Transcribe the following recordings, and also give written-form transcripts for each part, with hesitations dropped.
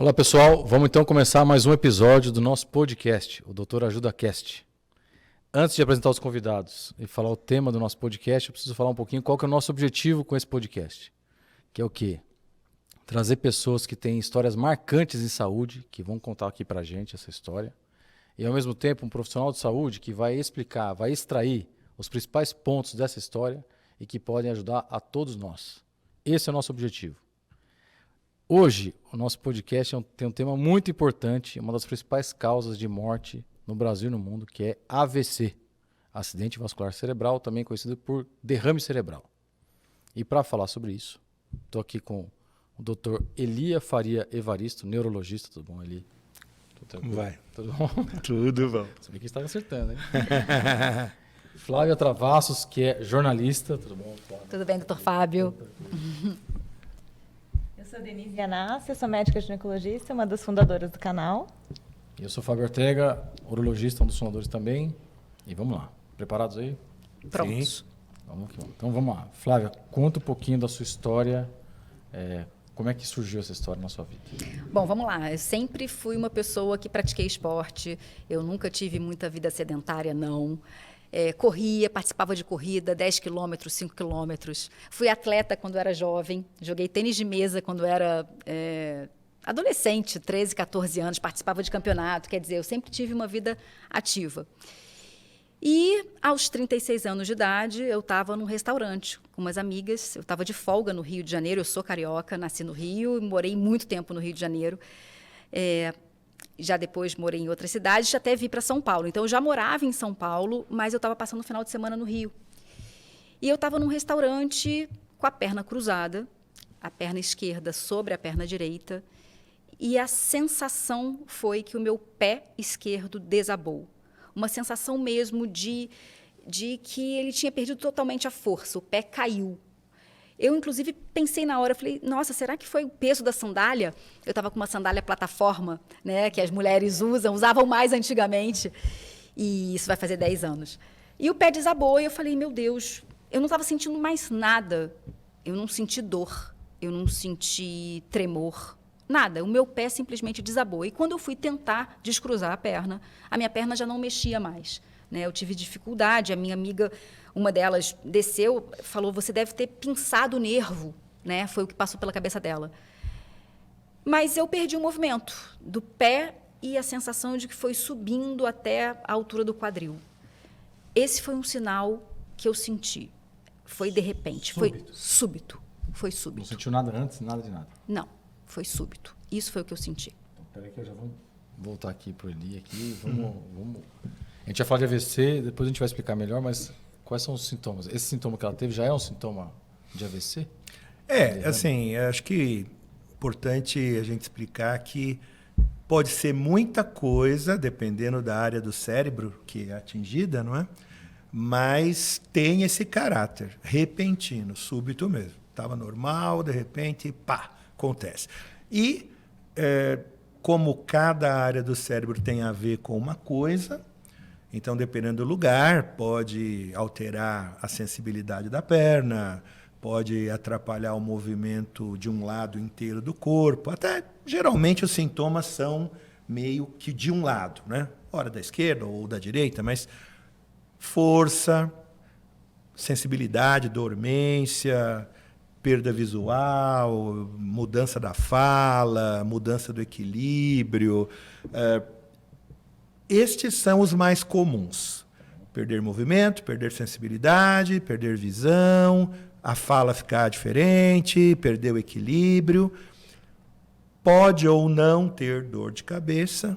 Olá pessoal, vamos então começar mais um episódio do nosso podcast, o Doutor Ajuda Cast. Antes de apresentar os convidados e falar o tema do nosso podcast, eu preciso falar um pouquinho qual que é o nosso objetivo com esse podcast. Que é o quê? Trazer pessoas que têm histórias marcantes em saúde, que vão contar aqui pra gente essa história. E ao mesmo tempo um profissional de saúde que vai explicar, vai extrair os principais pontos dessa história e que podem ajudar a todos nós. Esse é o nosso objetivo. Hoje, o nosso podcast tem um tema muito importante, uma das principais causas de morte no Brasil e no mundo, que é AVC, acidente vascular cerebral, também conhecido por derrame cerebral. E para falar sobre isso, estou aqui com o Dr. Elia Faria Evaristo, neurologista. Tudo bom, Eli? Como vai? Tudo bom? Tudo bom. Você vê que estava acertando, hein? Flávia Travassos, que é jornalista. Tudo bom, Flávia? Tudo bem, doutor Fábio? Eu sou Denise Yanassi, sou médica ginecologista, uma das fundadoras do canal. Eu sou Fábio Ortega, urologista, um dos fundadores também. E vamos lá. Preparados aí? Prontos. Sim. Então vamos lá. Flávia, conta um pouquinho da sua história. Como é que surgiu essa história na sua vida? Bom, vamos lá. Eu sempre fui uma pessoa que pratiquei esporte. Eu nunca tive muita vida sedentária, não. Corria, participava de corrida, 10 quilômetros, 5 quilômetros. Fui atleta quando era jovem. Joguei tênis de mesa quando era adolescente, 13, 14 anos. Participava de campeonato. Quer dizer, eu sempre tive uma vida ativa. E aos 36 anos de idade, eu estava num restaurante com umas amigas. Eu estava de folga no Rio de Janeiro. Eu sou carioca, nasci no Rio e morei muito tempo no Rio de Janeiro. Já depois morei em outras cidades, até vi para São Paulo. Então, eu já morava em São Paulo, mas eu estava passando o final de semana no Rio. E eu estava num restaurante com a perna cruzada, a perna esquerda sobre a perna direita, e a sensação foi que o meu pé esquerdo desabou. Uma sensação mesmo de que ele tinha perdido totalmente a força, o pé caiu. Eu, inclusive, pensei na hora, falei, nossa, será que foi o peso da sandália? Eu estava com uma sandália plataforma, né, que as mulheres usavam mais antigamente, e isso vai fazer 10 anos. E o pé desabou, e eu falei, meu Deus, eu não estava sentindo mais nada. Eu não senti dor, eu não senti tremor, nada. O meu pé simplesmente desabou. E quando eu fui tentar descruzar a minha perna já não mexia mais. Eu tive dificuldade, a minha amiga, uma delas desceu, falou, você deve ter pinçado o nervo, foi o que passou pela cabeça dela. Mas eu perdi o movimento do pé e a sensação de que foi subindo até a altura do quadril. Esse foi um sinal que eu senti. Foi de repente, foi súbito. Foi súbito. Não sentiu nada antes, nada de nada? Não, foi súbito. Isso foi o que eu senti. Então, peraí que eu já vou voltar aqui para o Eli aqui. Vamos... A gente vai falar de AVC, depois a gente vai explicar melhor, mas quais são os sintomas? Esse sintoma que ela teve já é um sintoma de AVC? Assim, acho que é importante a gente explicar que pode ser muita coisa, dependendo da área do cérebro que é atingida, não é? Mas tem esse caráter repentino, súbito mesmo. Estava normal, de repente, pá, acontece. E como cada área do cérebro tem a ver com uma coisa, então, dependendo do lugar, pode alterar a sensibilidade da perna, pode atrapalhar o movimento de um lado inteiro do corpo. Até, geralmente, os sintomas são meio que de um lado, né? Ora da esquerda ou da direita, mas força, sensibilidade, dormência, perda visual, mudança da fala, mudança do equilíbrio. Estes são os mais comuns. Perder movimento, perder sensibilidade, perder visão, a fala ficar diferente, perder o equilíbrio. Pode ou não ter dor de cabeça.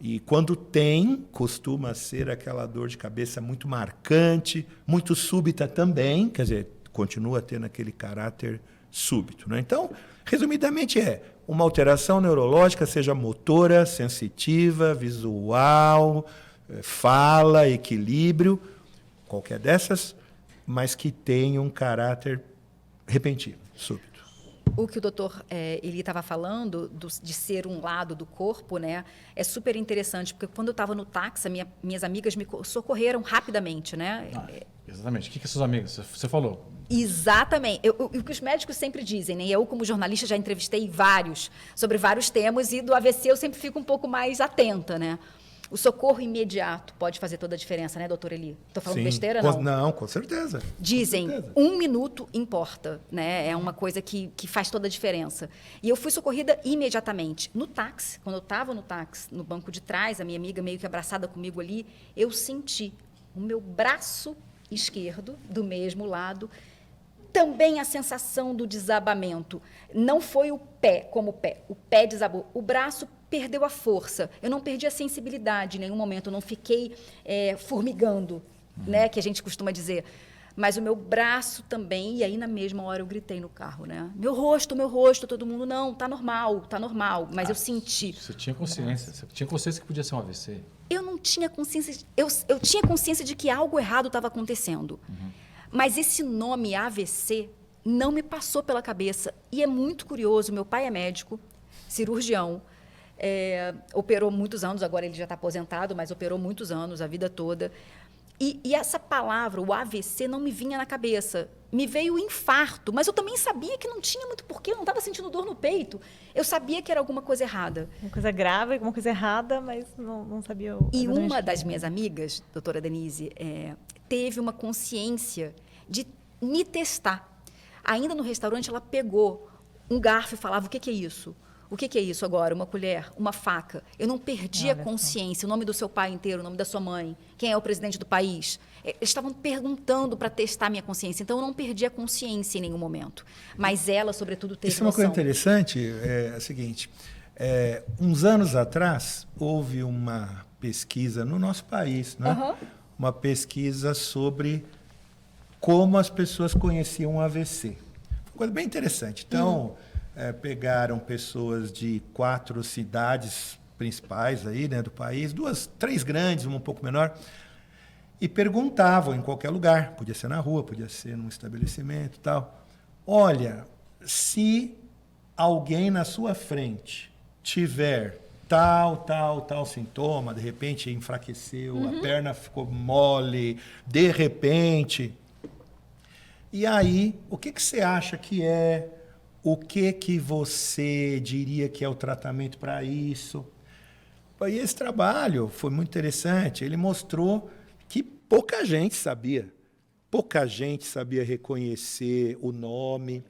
E quando tem, costuma ser aquela dor de cabeça muito marcante, muito súbita também, quer dizer, continua tendo aquele caráter súbito, né? Então, resumidamente uma alteração neurológica, seja motora, sensitiva, visual, fala, equilíbrio, qualquer dessas, mas que tenha um caráter repentino, súbito. O que o doutor ele estava falando de ser um lado do corpo, né, é super interessante, porque quando eu estava no táxi, minhas amigas me socorreram rapidamente, né? Exatamente. O que essas amigas? Você falou. Exatamente. O que os médicos sempre dizem, né? Eu, como jornalista, já entrevistei sobre vários temas, e do AVC eu sempre fico um pouco mais atenta, né? O socorro imediato pode fazer toda a diferença, né, doutor Eli? Estou falando besteira, não? Não, com certeza. Dizem, com certeza. 1 minuto importa, né? É uma coisa que faz toda a diferença. E eu fui socorrida imediatamente. No táxi, quando eu estava no táxi, no banco de trás, a minha amiga meio que abraçada comigo ali, eu senti o meu braço esquerdo, do mesmo lado, também a sensação do desabamento. Não foi o pé como o pé. O pé desabou. O braço perdeu a força. Eu não perdi a sensibilidade em nenhum momento. Eu não fiquei formigando, né, que a gente costuma dizer. Mas o meu braço também, e aí na mesma hora eu gritei no carro, né? Meu rosto, todo mundo, não, tá normal. Mas eu senti. Você tinha consciência. Você tinha consciência que podia ser um AVC? Eu não tinha consciência. Eu tinha consciência de que algo errado estava acontecendo. Mas esse nome AVC não me passou pela cabeça. E é muito curioso, meu pai é médico, cirurgião, operou muitos anos, agora ele já está aposentado, mas operou muitos anos, a vida toda. E essa palavra, o AVC, não me vinha na cabeça. Me veio o infarto, mas eu também sabia que não tinha muito porquê, eu não estava sentindo dor no peito. Eu sabia que era alguma coisa errada. Uma coisa grave, alguma coisa errada, mas não sabia. E uma das minhas amigas, doutora Denise, teve uma consciência de me testar. Ainda no restaurante, ela pegou um garfo e falava, o que é isso? O que é isso agora? Uma colher? Uma faca? Eu não perdi a consciência, o nome do seu pai inteiro, o nome da sua mãe, quem é o presidente do país. Eles estavam perguntando para testar minha consciência, então eu não perdi a consciência em nenhum momento. Mas ela, sobretudo, teve Isso é uma coisa noção. interessante, é a seguinte, uns anos atrás, houve uma pesquisa no nosso país, né? Uma pesquisa sobre como as pessoas conheciam o AVC. Uma coisa bem interessante. Então, pegaram pessoas de 4 cidades principais aí, né, do país, 3 grandes, uma um pouco menor, e perguntavam em qualquer lugar, podia ser na rua, podia ser num estabelecimento e tal, olha, se alguém na sua frente tiver tal sintoma, de repente enfraqueceu, a perna ficou mole, de repente... E aí, o que você acha que é? O que você diria que é o tratamento para isso? E esse trabalho foi muito interessante. Ele mostrou que pouca gente sabia reconhecer o nome.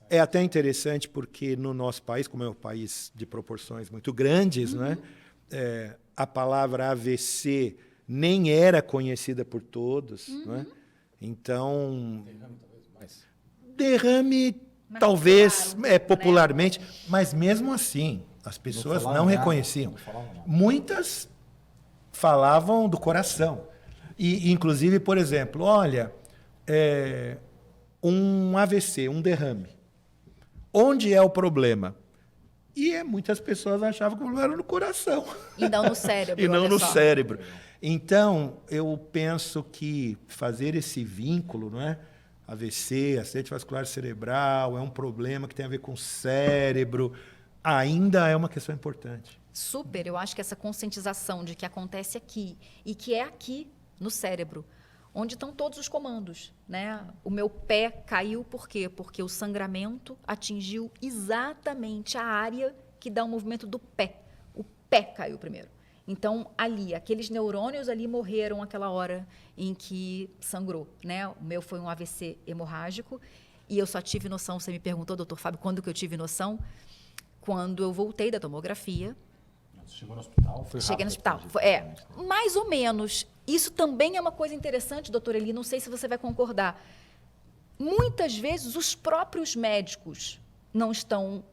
É até interessante porque no nosso país, como é um país de proporções muito grandes, né? A palavra AVC nem era conhecida por todos, né? Então, derrame talvez popularmente, né? Mas mesmo assim, as pessoas não reconheciam. Muitas falavam do coração. E, inclusive, por exemplo, olha, um AVC, um derrame. Onde é o problema? E muitas pessoas achavam que o problema era no coração. E não no cérebro. E não no cérebro. Então, eu penso que fazer esse vínculo, não é? AVC, acidente vascular cerebral, é um problema que tem a ver com o cérebro, ainda é uma questão importante. Super, eu acho que essa conscientização de que acontece aqui e que é aqui no cérebro, onde estão todos os comandos, né? O meu pé caiu por quê? Porque o sangramento atingiu exatamente a área que dá o movimento do pé. O pé caiu primeiro. Então, ali, aqueles neurônios ali morreram aquela hora em que sangrou, né? O meu foi um AVC hemorrágico e eu só tive noção, você me perguntou, doutor Fábio, quando que eu tive noção? Quando eu voltei da tomografia. Você chegou no hospital? Cheguei no hospital. Mais ou menos. Isso também é uma coisa interessante, doutor Eli, não sei se você vai concordar. Muitas vezes, os próprios médicos não estão...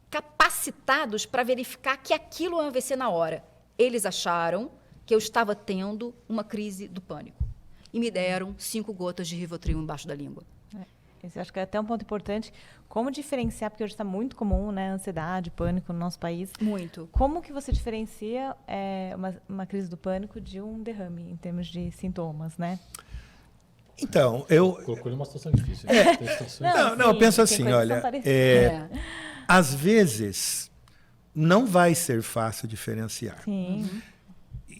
capacitados para verificar que aquilo é um AVC na hora. Eles acharam que eu estava tendo uma crise do pânico e me deram 5 gotas de Rivotril embaixo da língua. Esse acho que é até um ponto importante. Como diferenciar, porque hoje está muito comum, né, ansiedade, pânico no nosso país. Muito. Como que você diferencia uma crise do pânico de um derrame, em termos de sintomas, né? Então, eu... Colocou ele numa situação difícil. Tem situações- Não, eu penso assim, coisas que são olha, parecidas. às vezes não vai ser fácil diferenciar. Sim.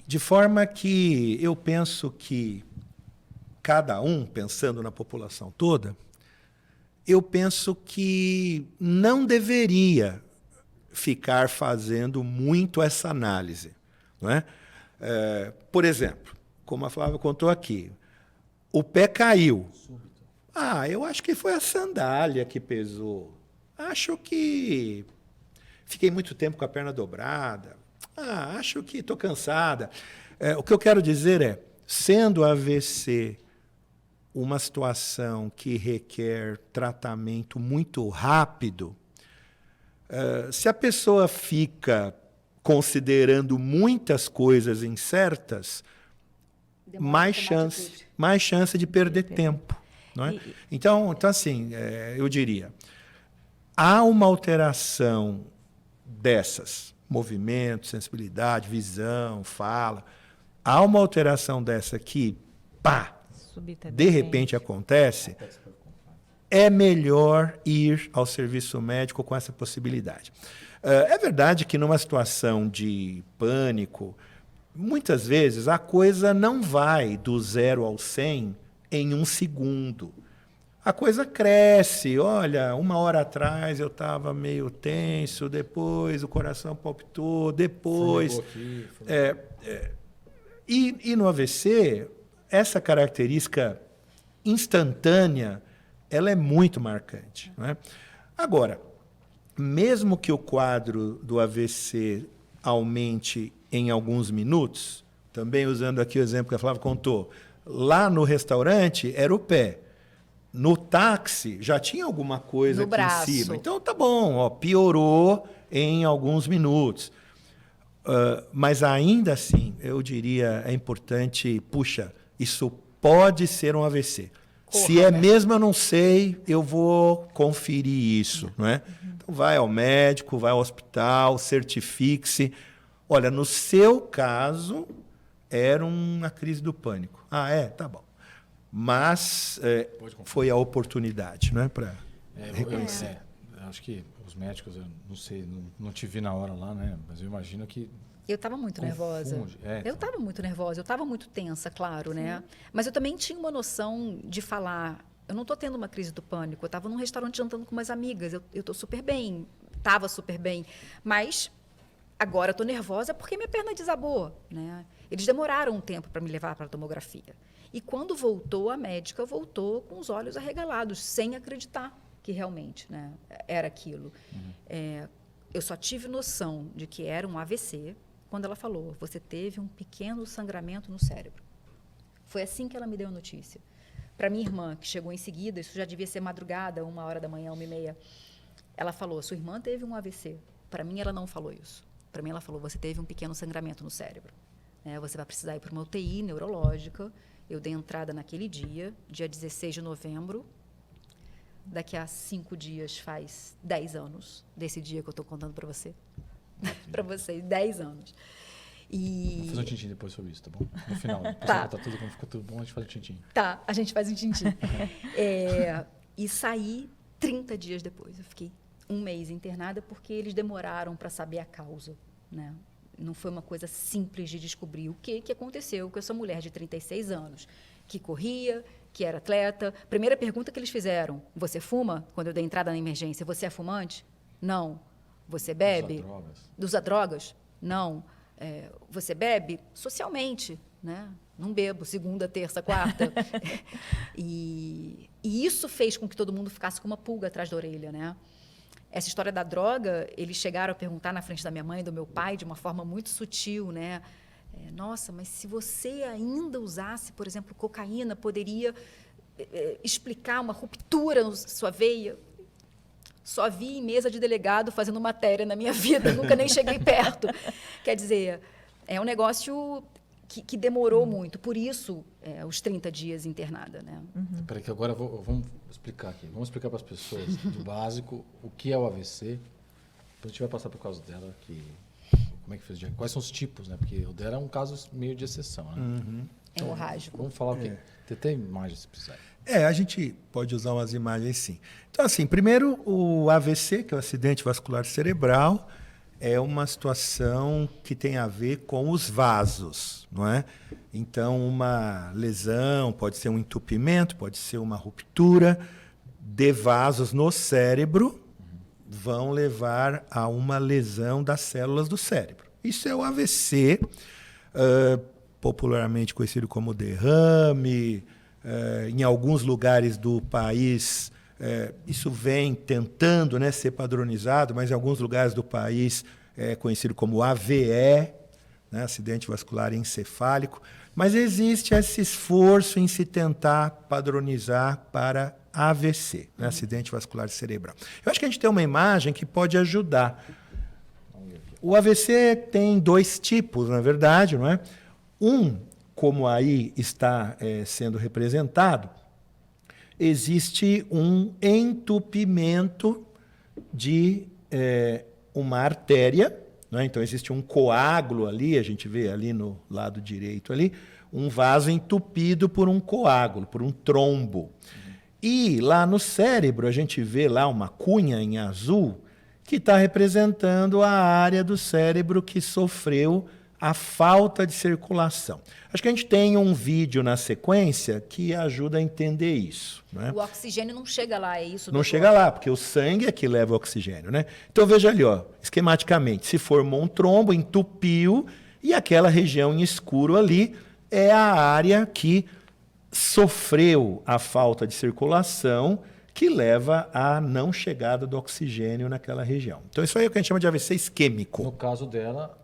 De forma que eu penso que cada um, pensando na população toda, eu penso que não deveria ficar fazendo muito essa análise. Não é? Por exemplo, como a Flávia contou aqui, o pé caiu. Eu acho que foi a sandália que pesou. Acho que fiquei muito tempo com a perna dobrada. Acho que estou cansada. O que eu quero dizer é, sendo AVC uma situação que requer tratamento muito rápido, se a pessoa fica considerando muitas coisas incertas, mais chance de perder tempo. Não é? Então, assim, eu diria, há uma alteração dessas, movimento, sensibilidade, visão, fala, há uma alteração dessa que, de repente acontece, é melhor ir ao serviço médico com essa possibilidade. É verdade que numa situação de pânico, muitas vezes a coisa não vai do 0 ao 100 em 1 segundo. A coisa cresce. Olha, 1 hora atrás eu estava meio tenso, depois o coração palpitou, depois... E no AVC, essa característica instantânea, ela é muito marcante. Não é? Agora, mesmo que o quadro do AVC aumente em alguns minutos, também usando aqui o exemplo que a Flávia contou, lá no restaurante era o pé. No táxi já tinha alguma coisa no aqui braço. em cima. Então tá bom, piorou em alguns minutos. Mas ainda assim, eu diria, é importante, isso pode ser um AVC. Se é mesmo, eu não sei, eu vou conferir isso. Não é? Então vai ao médico, vai ao hospital, certifique-se. Olha, no seu caso, era uma crise do pânico. Tá bom. Mas foi a oportunidade, não é, para reconhecer. Acho que os médicos, eu não sei, não te vi na hora lá, né? Mas eu imagino que... Eu estava muito nervosa. Eu estava muito nervosa, eu estava muito tensa, claro, né? Mas eu também tinha uma noção de falar, eu não estou tendo uma crise do pânico, eu estava num restaurante jantando com umas amigas, eu estou super bem, estava super bem, mas agora eu estou nervosa porque minha perna desabou, né? Eles demoraram um tempo para me levar para a tomografia. E quando voltou, a médica voltou com os olhos arregalados, sem acreditar que realmente, né, era aquilo. Eu só tive noção de que era um AVC quando ela falou, você teve um pequeno sangramento no cérebro. Foi assim que ela me deu a notícia. Para minha irmã, que chegou em seguida, isso já devia ser madrugada, 1h da manhã, 1h30, ela falou, sua irmã teve um AVC. Para mim, ela não falou isso. Para mim, ela falou, você teve um pequeno sangramento no cérebro. Você vai precisar ir para uma UTI neurológica. Eu dei entrada naquele dia 16 de novembro. Daqui a 5 dias faz 10 anos desse dia que eu estou contando para você. Para vocês, 10 anos. Vou fazer um tintim depois sobre isso, tá bom? No final, depois quando fica tudo bom, a gente faz um tintim. Tá, a gente faz um tintim. E saí 30 dias depois. Eu fiquei 1 mês internada porque eles demoraram para saber a causa, né? Não foi uma coisa simples de descobrir o que aconteceu com essa mulher de 36 anos, que corria, que era atleta. Primeira pergunta que eles fizeram, você fuma? Quando eu dei entrada na emergência, você é fumante? Não. Você bebe? Usa drogas? Não. Você bebe? Socialmente, né? Não bebo, segunda, terça, quarta. E isso fez com que todo mundo ficasse com uma pulga atrás da orelha, né? Essa história da droga, eles chegaram a perguntar na frente da minha mãe e do meu pai de uma forma muito sutil, né? Nossa, mas se você ainda usasse, por exemplo, cocaína, poderia explicar uma ruptura na sua veia? Só vi em mesa de delegado fazendo matéria na minha vida, nunca nem cheguei perto. Quer dizer, é um negócio que demorou muito, por isso os 30 dias internada, né? Espera que agora vamos explicar aqui. Vamos explicar para as pessoas do básico o que é o AVC. Depois a gente vai passar por causa dela, que como é que fez? Quais são os tipos, né? Porque o dela é um caso meio de exceção, né? Hemorrágico. Vamos falar o quê? Tem imagens se precisar. A gente pode usar umas imagens sim. Então, assim, primeiro o AVC, que é o acidente vascular cerebral, é uma situação que tem a ver com os vasos, não é? Então, uma lesão pode ser um entupimento, pode ser uma ruptura de vasos no cérebro, vão levar a uma lesão das células do cérebro. Isso é o AVC, popularmente conhecido como derrame. Em alguns lugares do país, isso vem tentando, né, ser padronizado, mas em alguns lugares do país é conhecido como AVE, né, acidente vascular encefálico. Mas existe esse esforço em se tentar padronizar para AVC, né, acidente vascular cerebral. Eu acho que a gente tem uma imagem que pode ajudar. O AVC tem 2 tipos, na verdade, não é? Como aí está sendo representado, existe um entupimento de uma artéria, né? Então existe um coágulo ali, a gente vê ali no lado direito ali, um vaso entupido por um coágulo, por um trombo. E lá no cérebro a gente vê lá uma cunha em azul que está representando a área do cérebro que sofreu a falta de circulação. Acho que a gente tem um vídeo na sequência que ajuda a entender isso, né? O oxigênio não chega lá, é isso? Não chega lá, porque o sangue é que leva o oxigênio, né? Então veja ali, ó, esquematicamente, se formou um trombo, entupiu, e aquela região em escuro ali é a área que sofreu a falta de circulação que leva à não chegada do oxigênio naquela região. Então isso aí é o que a gente chama de AVC isquêmico. No caso dela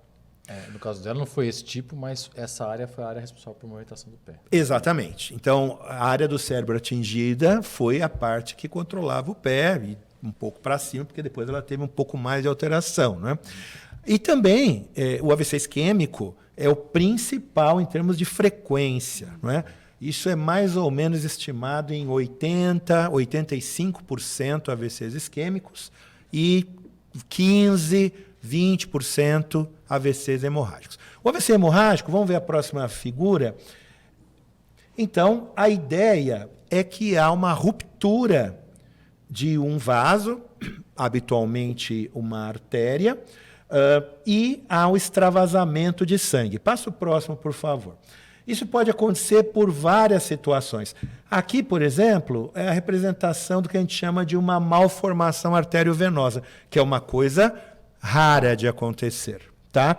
não foi esse tipo, mas essa área foi a área responsável por movimentação do pé. Exatamente. Então, a área do cérebro atingida foi a parte que controlava o pé, e um pouco para cima, porque depois ela teve um pouco mais de alteração, né? E também, o AVC isquêmico é o principal em termos de frequência, não é? Isso é mais ou menos estimado em 85% AVCs isquêmicos e 20% AVCs hemorrágicos. O AVC hemorrágico, vamos ver a próxima figura. Então, a ideia é que há uma ruptura de um vaso, habitualmente uma artéria, e há o extravasamento de sangue. Passa o próximo, por favor. Isso pode acontecer por várias situações. Aqui, por exemplo, é a representação do que a gente chama de uma malformação arteriovenosa, que é uma coisa rara de acontecer, tá?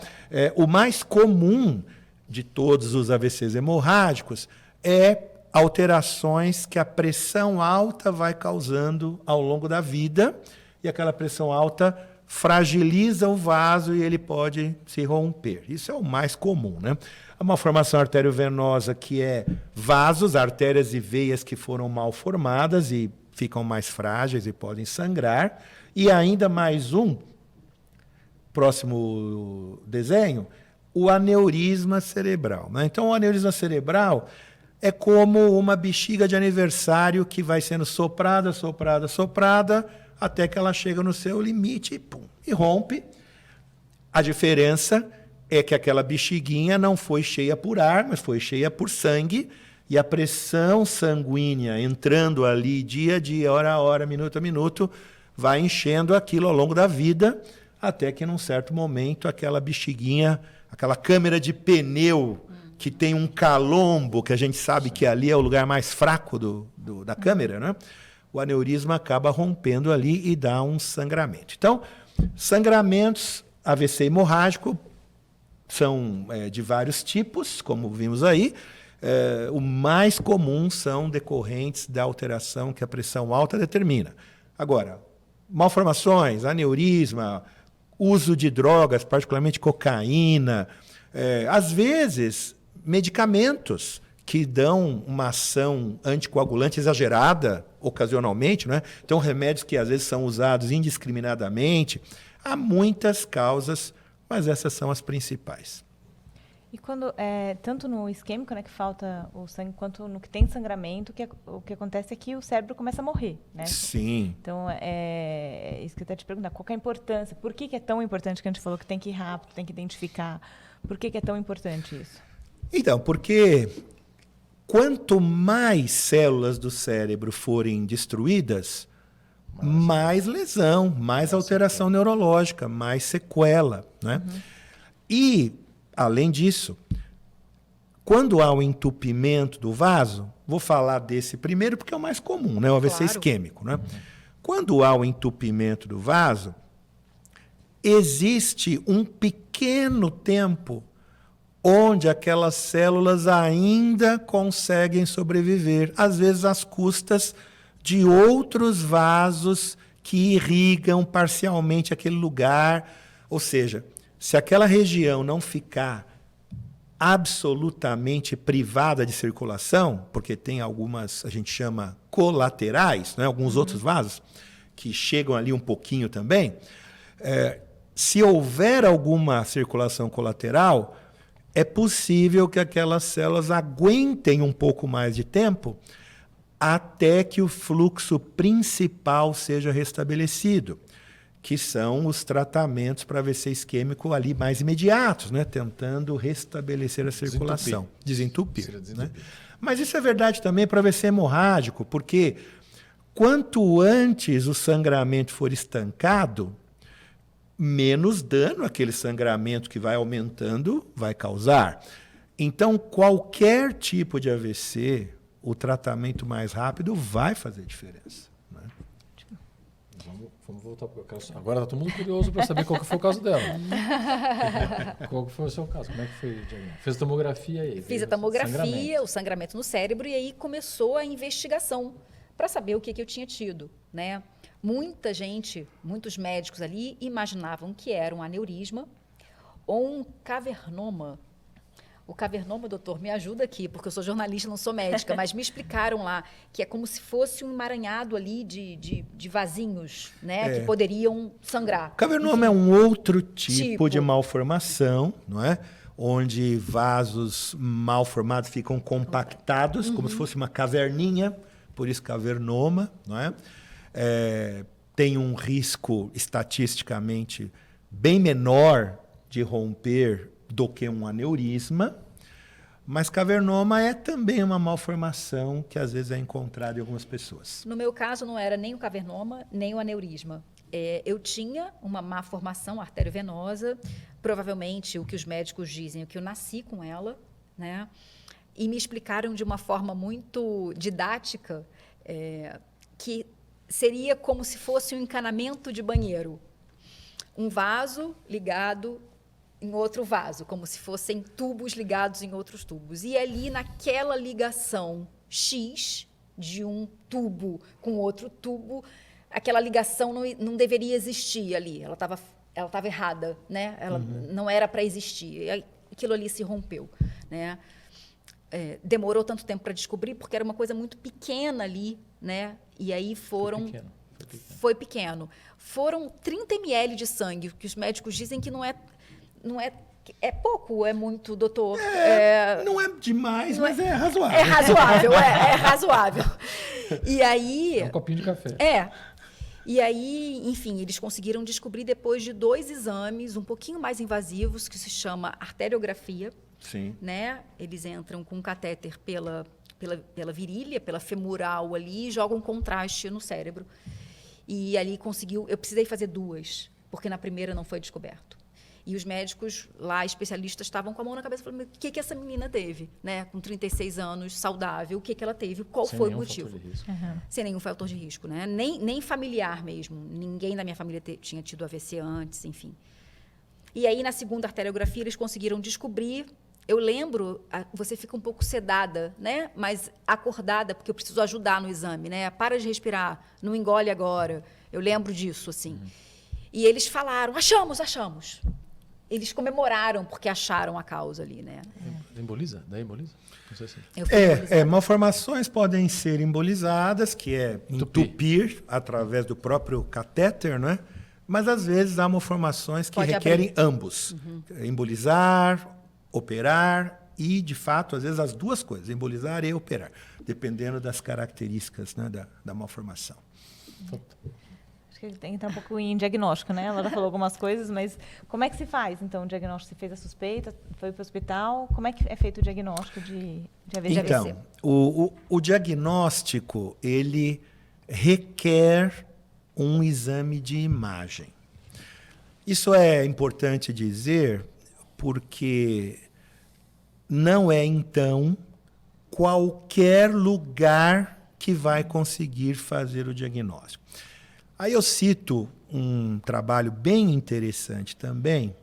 O mais comum de todos os AVCs hemorrágicos é alterações que a pressão alta vai causando ao longo da vida, e aquela pressão alta fragiliza o vaso e ele pode se romper. Isso é o mais comum, né? A malformação arteriovenosa, que é vasos, artérias e veias que foram mal formadas e ficam mais frágeis e podem sangrar. E ainda mais próximo desenho, o aneurisma cerebral, né? Então, o aneurisma cerebral é como uma bexiga de aniversário que vai sendo soprada, até que ela chega no seu limite e, pum, e rompe. A diferença é que aquela bexiguinha não foi cheia por ar, mas foi cheia por sangue, e a pressão sanguínea entrando ali dia a dia, hora a hora, minuto a minuto, vai enchendo aquilo ao longo da vida, até que num certo momento aquela bexiguinha, aquela câmara de pneu que tem um calombo, que a gente sabe que ali é o lugar mais fraco da câmara, né? O aneurisma acaba rompendo ali e dá um sangramento. Então, sangramentos, AVC hemorrágico, são de vários tipos, como vimos aí. O mais comum são decorrentes da alteração que a pressão alta determina. Agora, malformações, aneurisma, uso de drogas, particularmente cocaína, às vezes medicamentos que dão uma ação anticoagulante exagerada, ocasionalmente, né? Então, remédios que às vezes são usados indiscriminadamente. Há muitas causas, mas essas são as principais. E quando, tanto no isquêmico, né, que falta o sangue, quanto no que tem sangramento, o que acontece é que o cérebro começa a morrer, né? Sim. Então, isso que eu até te perguntar, qual que é a importância? Por que é tão importante que a gente falou que tem que ir rápido, tem que identificar? Por que é tão importante isso? Então, porque quanto mais células do cérebro forem destruídas, mais lesão, mais alteração neurológica, mais sequela, né? E, além disso, quando há o entupimento do vaso, vou falar desse primeiro porque é o mais comum, né? O AVC isquêmico, né? Quando há o entupimento do vaso, existe um pequeno tempo onde aquelas células ainda conseguem sobreviver, às vezes às custas de outros vasos que irrigam parcialmente aquele lugar. Ou seja, se aquela região não ficar absolutamente privada de circulação, porque tem algumas, a gente chama colaterais, né? Alguns outros vasos que chegam ali um pouquinho também, se houver alguma circulação colateral, é possível que aquelas células aguentem um pouco mais de tempo até que o fluxo principal seja restabelecido, que são os tratamentos para AVC isquêmico ali mais imediatos, né? Tentando restabelecer a circulação. Desentupir. Né? Mas isso é verdade também para AVC hemorrágico, porque quanto antes o sangramento for estancado, menos dano aquele sangramento que vai aumentando vai causar. Então, qualquer tipo de AVC, o tratamento mais rápido vai fazer diferença. Né? Vamos voltar para o caso. Agora está todo mundo curioso para saber qual que foi o caso dela. Qual que foi o seu caso? Como é que foi, Diana? Fez a tomografia aí? Fiz a tomografia, o sangramento no cérebro, e aí começou a investigação para saber o que eu tinha tido, né? Muita gente, muitos médicos ali imaginavam que era um aneurisma ou um cavernoma. O cavernoma, doutor, me ajuda aqui, porque eu sou jornalista, não sou médica, mas me explicaram lá que é como se fosse um emaranhado ali de vasinhos, né, que poderiam sangrar. Cavernoma é um outro tipo de malformação, não é? Onde vasos mal formados ficam compactados, como se fosse uma caverninha, por isso cavernoma, não é? Tem um risco estatisticamente bem menor de romper do que um aneurisma, mas cavernoma é também uma malformação que às vezes é encontrada em algumas pessoas. No meu caso, não era nem o cavernoma, nem o aneurisma. Eu tinha uma má formação arteriovenosa, provavelmente o que os médicos dizem é que eu nasci com ela, né? E me explicaram de uma forma muito didática que seria como se fosse um encanamento de banheiro. Um vaso ligado em outro vaso, como se fossem tubos ligados em outros tubos. E ali, naquela ligação X de um tubo com outro tubo, aquela ligação não deveria existir ali. Ela estava errada, né? Ela não era para existir. E aquilo ali se rompeu, né? Demorou tanto tempo para descobrir, porque era uma coisa muito pequena ali, né? E aí foi pequeno. Foram 30 ml de sangue, que os médicos dizem que não é pouco, é muito, doutor. Não é demais, mas é razoável. É razoável, é razoável. E aí... É um copinho de café. E aí, enfim, eles conseguiram descobrir depois de 2 exames um pouquinho mais invasivos, que se chama arteriografia. Sim. Né? Eles entram com um catéter pela virilha, pela femoral ali, e jogam contraste no cérebro. E ali eu precisei fazer 2, porque na primeira não foi descoberto. E os médicos lá, especialistas, estavam com a mão na cabeça falando: o que essa menina teve, né? Com 36 anos, saudável, o que ela teve, qual foi o motivo? Sem nenhum fator de risco, né? Nem familiar mesmo. Ninguém da minha família tinha tido AVC antes, enfim. E aí, na segunda arteriografia, eles conseguiram descobrir. Eu lembro, você fica um pouco sedada, né? Mas acordada, porque eu preciso ajudar no exame, né? Para de respirar, não engole agora. Eu lembro disso, assim. E eles falaram: achamos. Eles comemoraram porque acharam a causa ali, né? Emboliza? Dá emboliza? Não sei se... Malformações podem ser embolizadas, que é entupir através do próprio catéter, né? Mas às vezes há malformações que requerem ambos. Embolizar operar e, de fato, às vezes as duas coisas, embolizar e operar, dependendo das características, né, da malformação. Acho que ele tem que entrar um pouco em diagnóstico, né? Ela já falou algumas coisas, mas como é que se faz, então, o diagnóstico? Você fez a suspeita, foi para o hospital, como é que é feito o diagnóstico de AVC? Então, o diagnóstico, ele requer um exame de imagem. Isso é importante dizer porque não é, então, qualquer lugar que vai conseguir fazer o diagnóstico. Aí eu cito um trabalho bem interessante também,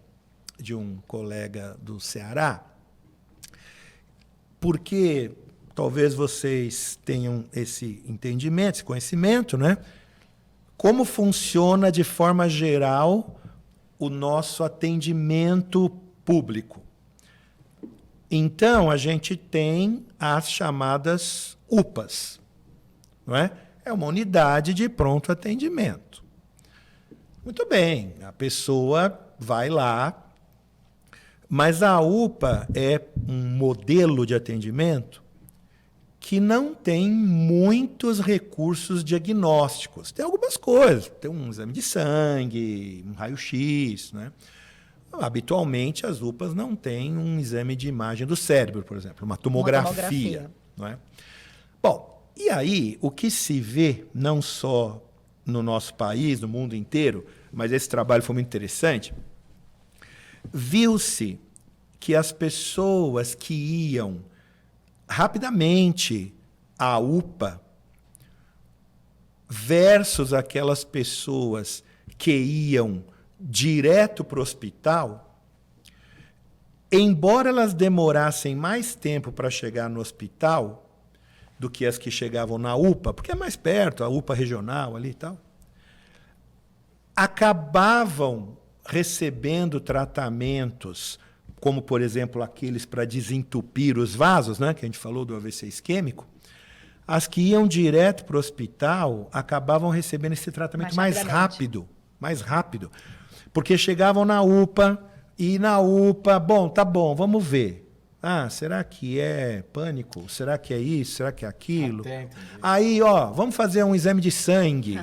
de um colega do Ceará, porque talvez vocês tenham esse entendimento, esse conhecimento, né? Como funciona de forma geral o nosso atendimento público. Então, a gente tem as chamadas UPAs, não é? É uma unidade de pronto atendimento. Muito bem, a pessoa vai lá, mas a UPA é um modelo de atendimento que não tem muitos recursos diagnósticos. Tem algumas coisas, tem um exame de sangue, um raio-x, né? Habitualmente, as UPAs não têm um exame de imagem do cérebro, por exemplo, uma tomografia. Não é? Bom, e aí, o que se vê, não só no nosso país, no mundo inteiro, mas esse trabalho foi muito interessante, viu-se que as pessoas que iam rapidamente à UPA versus aquelas pessoas que iam direto para o hospital, embora elas demorassem mais tempo para chegar no hospital do que as que chegavam na UPA, porque é mais perto, a UPA regional ali e tal, acabavam recebendo tratamentos, como, por exemplo, aqueles para desentupir os vasos, né, que a gente falou do AVC isquêmico. As que iam direto para o hospital acabavam recebendo esse tratamento mais rápido, porque chegavam na UPA e na UPA, bom, tá bom, vamos ver. Ah, será que é pânico? Será que é isso? Será que é aquilo? Aí, ó, vamos fazer um exame de sangue,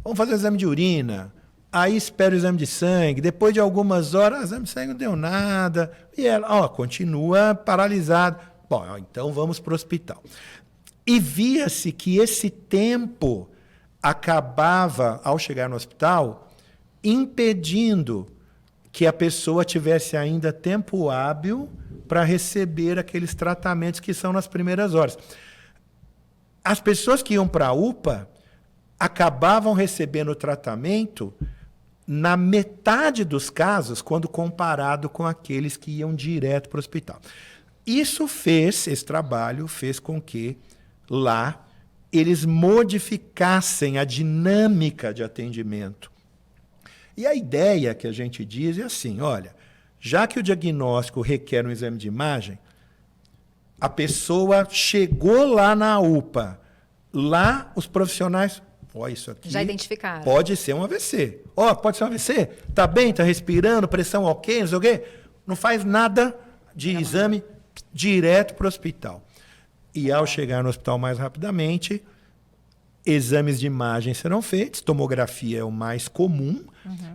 vamos fazer um exame de urina. Aí espera o exame de sangue, depois de algumas horas, o exame de sangue não deu nada, e ela, continua paralisada. Bom, então vamos para o hospital. E via-se que esse tempo acabava, ao chegar no hospital, impedindo que a pessoa tivesse ainda tempo hábil para receber aqueles tratamentos que são nas primeiras horas. As pessoas que iam para a UPA acabavam recebendo o tratamento na metade dos casos, quando comparado com aqueles que iam direto para o hospital. Esse trabalho fez com que lá eles modificassem a dinâmica de atendimento. E a ideia que a gente diz é assim, olha, já que o diagnóstico requer um exame de imagem, a pessoa chegou lá na UPA, lá os profissionais, isso aqui já identificaram. Pode ser um AVC. Pode ser um AVC? Tá bem, tá respirando, pressão ok, não sei o quê. Não faz nada de exame, direto para o hospital. E ao chegar no hospital mais rapidamente, exames de imagem serão feitos, tomografia é o mais comum.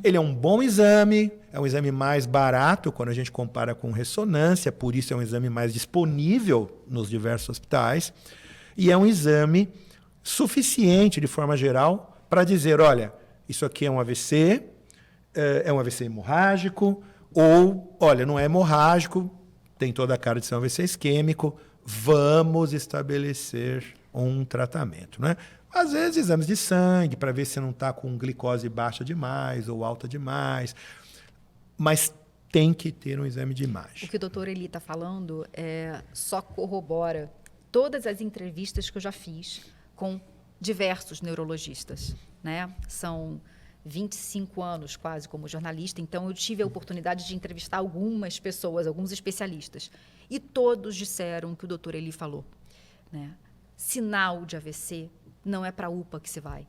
Ele é um bom exame, é um exame mais barato quando a gente compara com ressonância, por isso é um exame mais disponível nos diversos hospitais, e é um exame suficiente, de forma geral, para dizer, olha, isso aqui é um AVC, é um AVC hemorrágico, ou, olha, não é hemorrágico, tem toda a cara de ser um AVC isquêmico, vamos estabelecer um tratamento, né? Às vezes, exames de sangue, para ver se não está com glicose baixa demais ou alta demais. Mas tem que ter um exame de imagem. O que o doutor Eli está falando só corrobora todas as entrevistas que eu já fiz com diversos neurologistas, né? São 25 anos quase como jornalista, então eu tive a oportunidade de entrevistar algumas pessoas, alguns especialistas. E todos disseram o que o doutor Eli falou, né? Sinal de AVC não é para a UPA que se vai.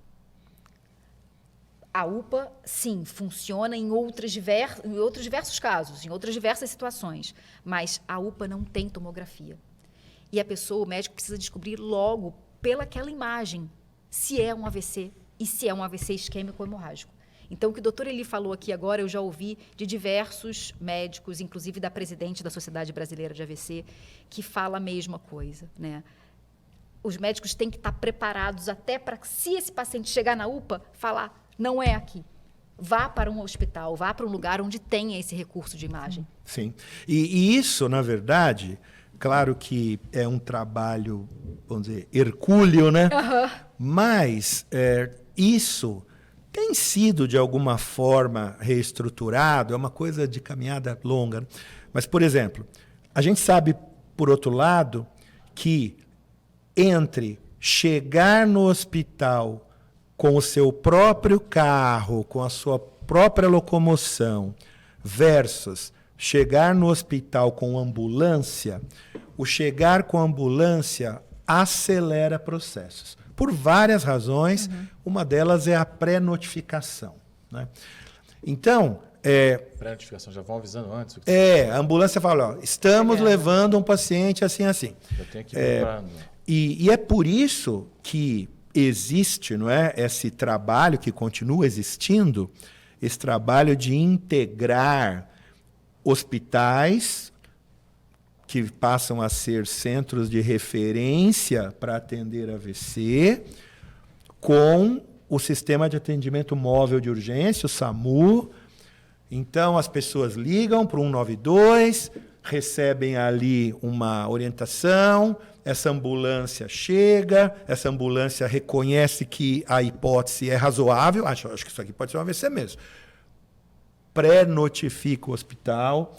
A UPA, sim, funciona em outros diversos casos, em outras diversas situações, mas a UPA não tem tomografia. E o médico precisa descobrir logo, pelaquela imagem, se é um AVC e se é um AVC isquêmico ou hemorrágico. Então, o que o doutor Eli falou aqui agora, eu já ouvi de diversos médicos, inclusive da presidente da Sociedade Brasileira de AVC, que fala a mesma coisa, né? Os médicos têm que estar preparados até para, se esse paciente chegar na UPA, falar, não é aqui. Vá para um hospital, vá para um lugar onde tenha esse recurso de imagem. Sim. E isso, na verdade, claro que é um trabalho, vamos dizer, hercúleo, né? Mas isso tem sido, de alguma forma, reestruturado, é uma coisa de caminhada longa. Mas, por exemplo, a gente sabe, por outro lado, que entre chegar no hospital com o seu próprio carro, com a sua própria locomoção, versus chegar no hospital com ambulância, o chegar com ambulância acelera processos. Por várias razões, uma delas é a pré-notificação, né? Então, Pré-notificação, já vão avisando antes? a ambulância fala, ó, estamos levando um paciente assim, assim. Eu tenho que ir preparando. E é por isso que existe, não é, esse trabalho que continua existindo, esse trabalho de integrar hospitais que passam a ser centros de referência para atender AVC, com o sistema de atendimento móvel de urgência, o SAMU. Então, as pessoas ligam para o 192, recebem ali uma orientação, essa ambulância chega, essa ambulância reconhece que a hipótese é razoável, acho que isso aqui pode ser um AVC mesmo. Pré-notifica o hospital,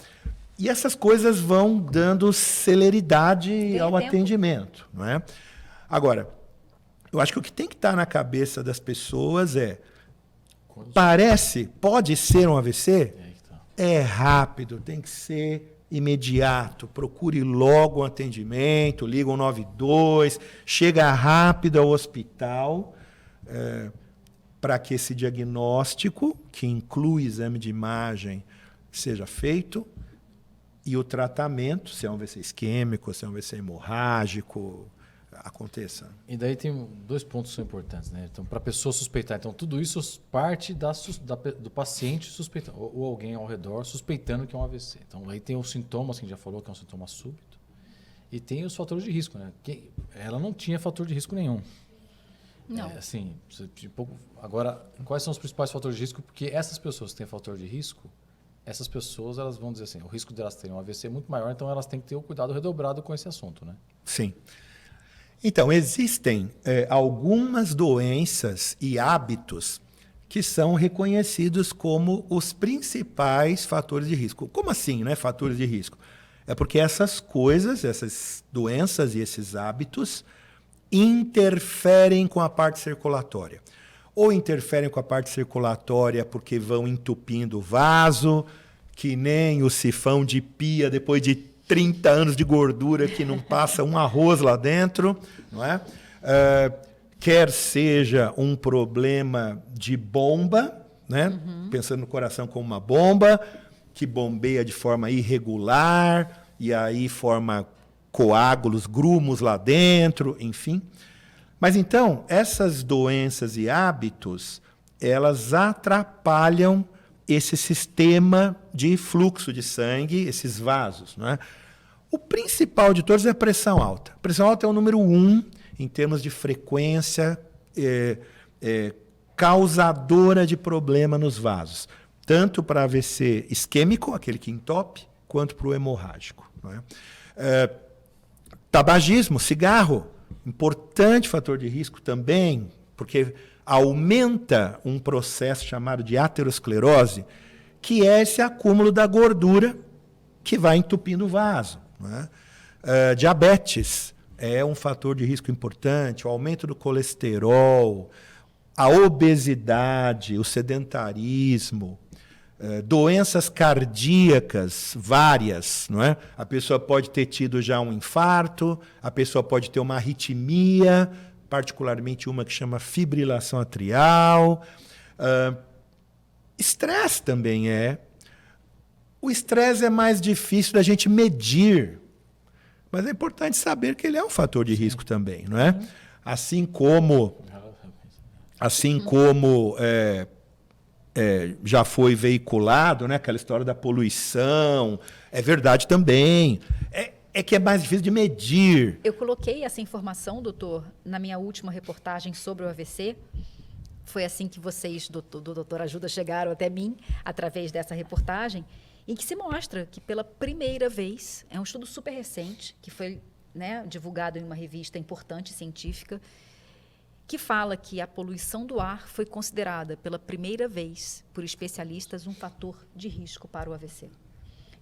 e essas coisas vão dando celeridade ao atendimento, não é? Agora, eu acho que o que tem que estar na cabeça das pessoas pode ser um AVC? É rápido, tem que ser imediato. Procure logo um atendimento, liga o 192, chega rápido ao hospital, para que esse diagnóstico, que inclui exame de imagem, seja feito, e o tratamento, se é um AVC isquêmico, se é um AVC hemorrágico, aconteça. E daí tem dois pontos que são importantes, né? Então, para a pessoa suspeitar, então tudo isso parte do paciente suspeitando, ou alguém ao redor suspeitando que é um AVC. Então, aí tem os sintomas, que a gente já falou, que é um sintoma súbito, e tem os fatores de risco, né? Que ela não tinha fator de risco nenhum. Não. Assim, agora, quais são os principais fatores de risco? Porque essas pessoas que têm fator de risco, essas pessoas, elas vão dizer assim, o risco delas terem um AVC é muito maior, então elas têm que ter o cuidado redobrado com esse assunto, né? Sim. Então, existem algumas doenças e hábitos que são reconhecidos como os principais fatores de risco. Como assim, né, fatores de risco? É porque essas coisas, essas doenças e esses hábitos interferem com a parte circulatória. Ou interferem com a parte circulatória porque vão entupindo o vaso, que nem o sifão de pia depois de 30 anos de gordura que não passa um arroz lá dentro, não é? Quer seja um problema de bomba, né? Pensando no coração como uma bomba, que bombeia de forma irregular, e aí forma coágulos, grumos lá dentro, enfim. Mas então, essas doenças e hábitos, elas atrapalham esse sistema de fluxo de sangue, esses vasos, não é? O principal de todos é a pressão alta. A pressão alta é o número 1 em termos de frequência causadora de problema nos vasos, tanto para AVC isquêmico, aquele que entope, quanto para o hemorrágico, não é? Tabagismo, cigarro, importante fator de risco também, porque aumenta um processo chamado de aterosclerose, que é esse acúmulo da gordura que vai entupindo o vaso, não é? Diabetes é um fator de risco importante, o aumento do colesterol, a obesidade, o sedentarismo, doenças cardíacas várias, não é? A pessoa pode ter tido já um infarto, a pessoa pode ter uma arritmia, particularmente uma que chama fibrilação atrial, Estresse também é. O estresse é mais difícil da gente medir, mas é importante saber que ele é um fator de risco também, não é? Assim como já foi veiculado, né, aquela história da poluição, é verdade também. É que é mais difícil de medir. Eu coloquei essa informação, doutor, na minha última reportagem sobre o AVC. Foi assim que vocês, do Doutor Ajuda, chegaram até mim, através dessa reportagem, em que se mostra que, pela primeira vez, é um estudo super recente, que foi, né, divulgado em uma revista importante, científica, que fala que a poluição do ar foi considerada, pela primeira vez, por especialistas, um fator de risco para o AVC.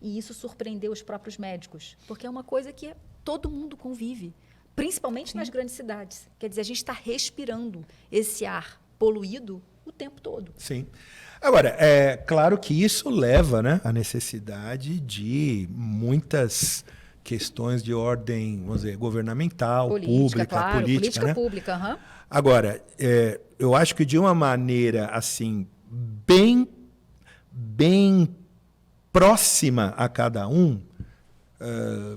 E isso surpreendeu os próprios médicos, porque é uma coisa que todo mundo convive, principalmente nas grandes cidades. Quer dizer, a gente está respirando esse ar poluído o tempo todo. Sim. Agora, é claro que isso leva, né, à necessidade de muitas questões de ordem, vamos dizer, governamental, política, né? Pública. Agora, eu acho que de uma maneira assim bem próxima a cada um,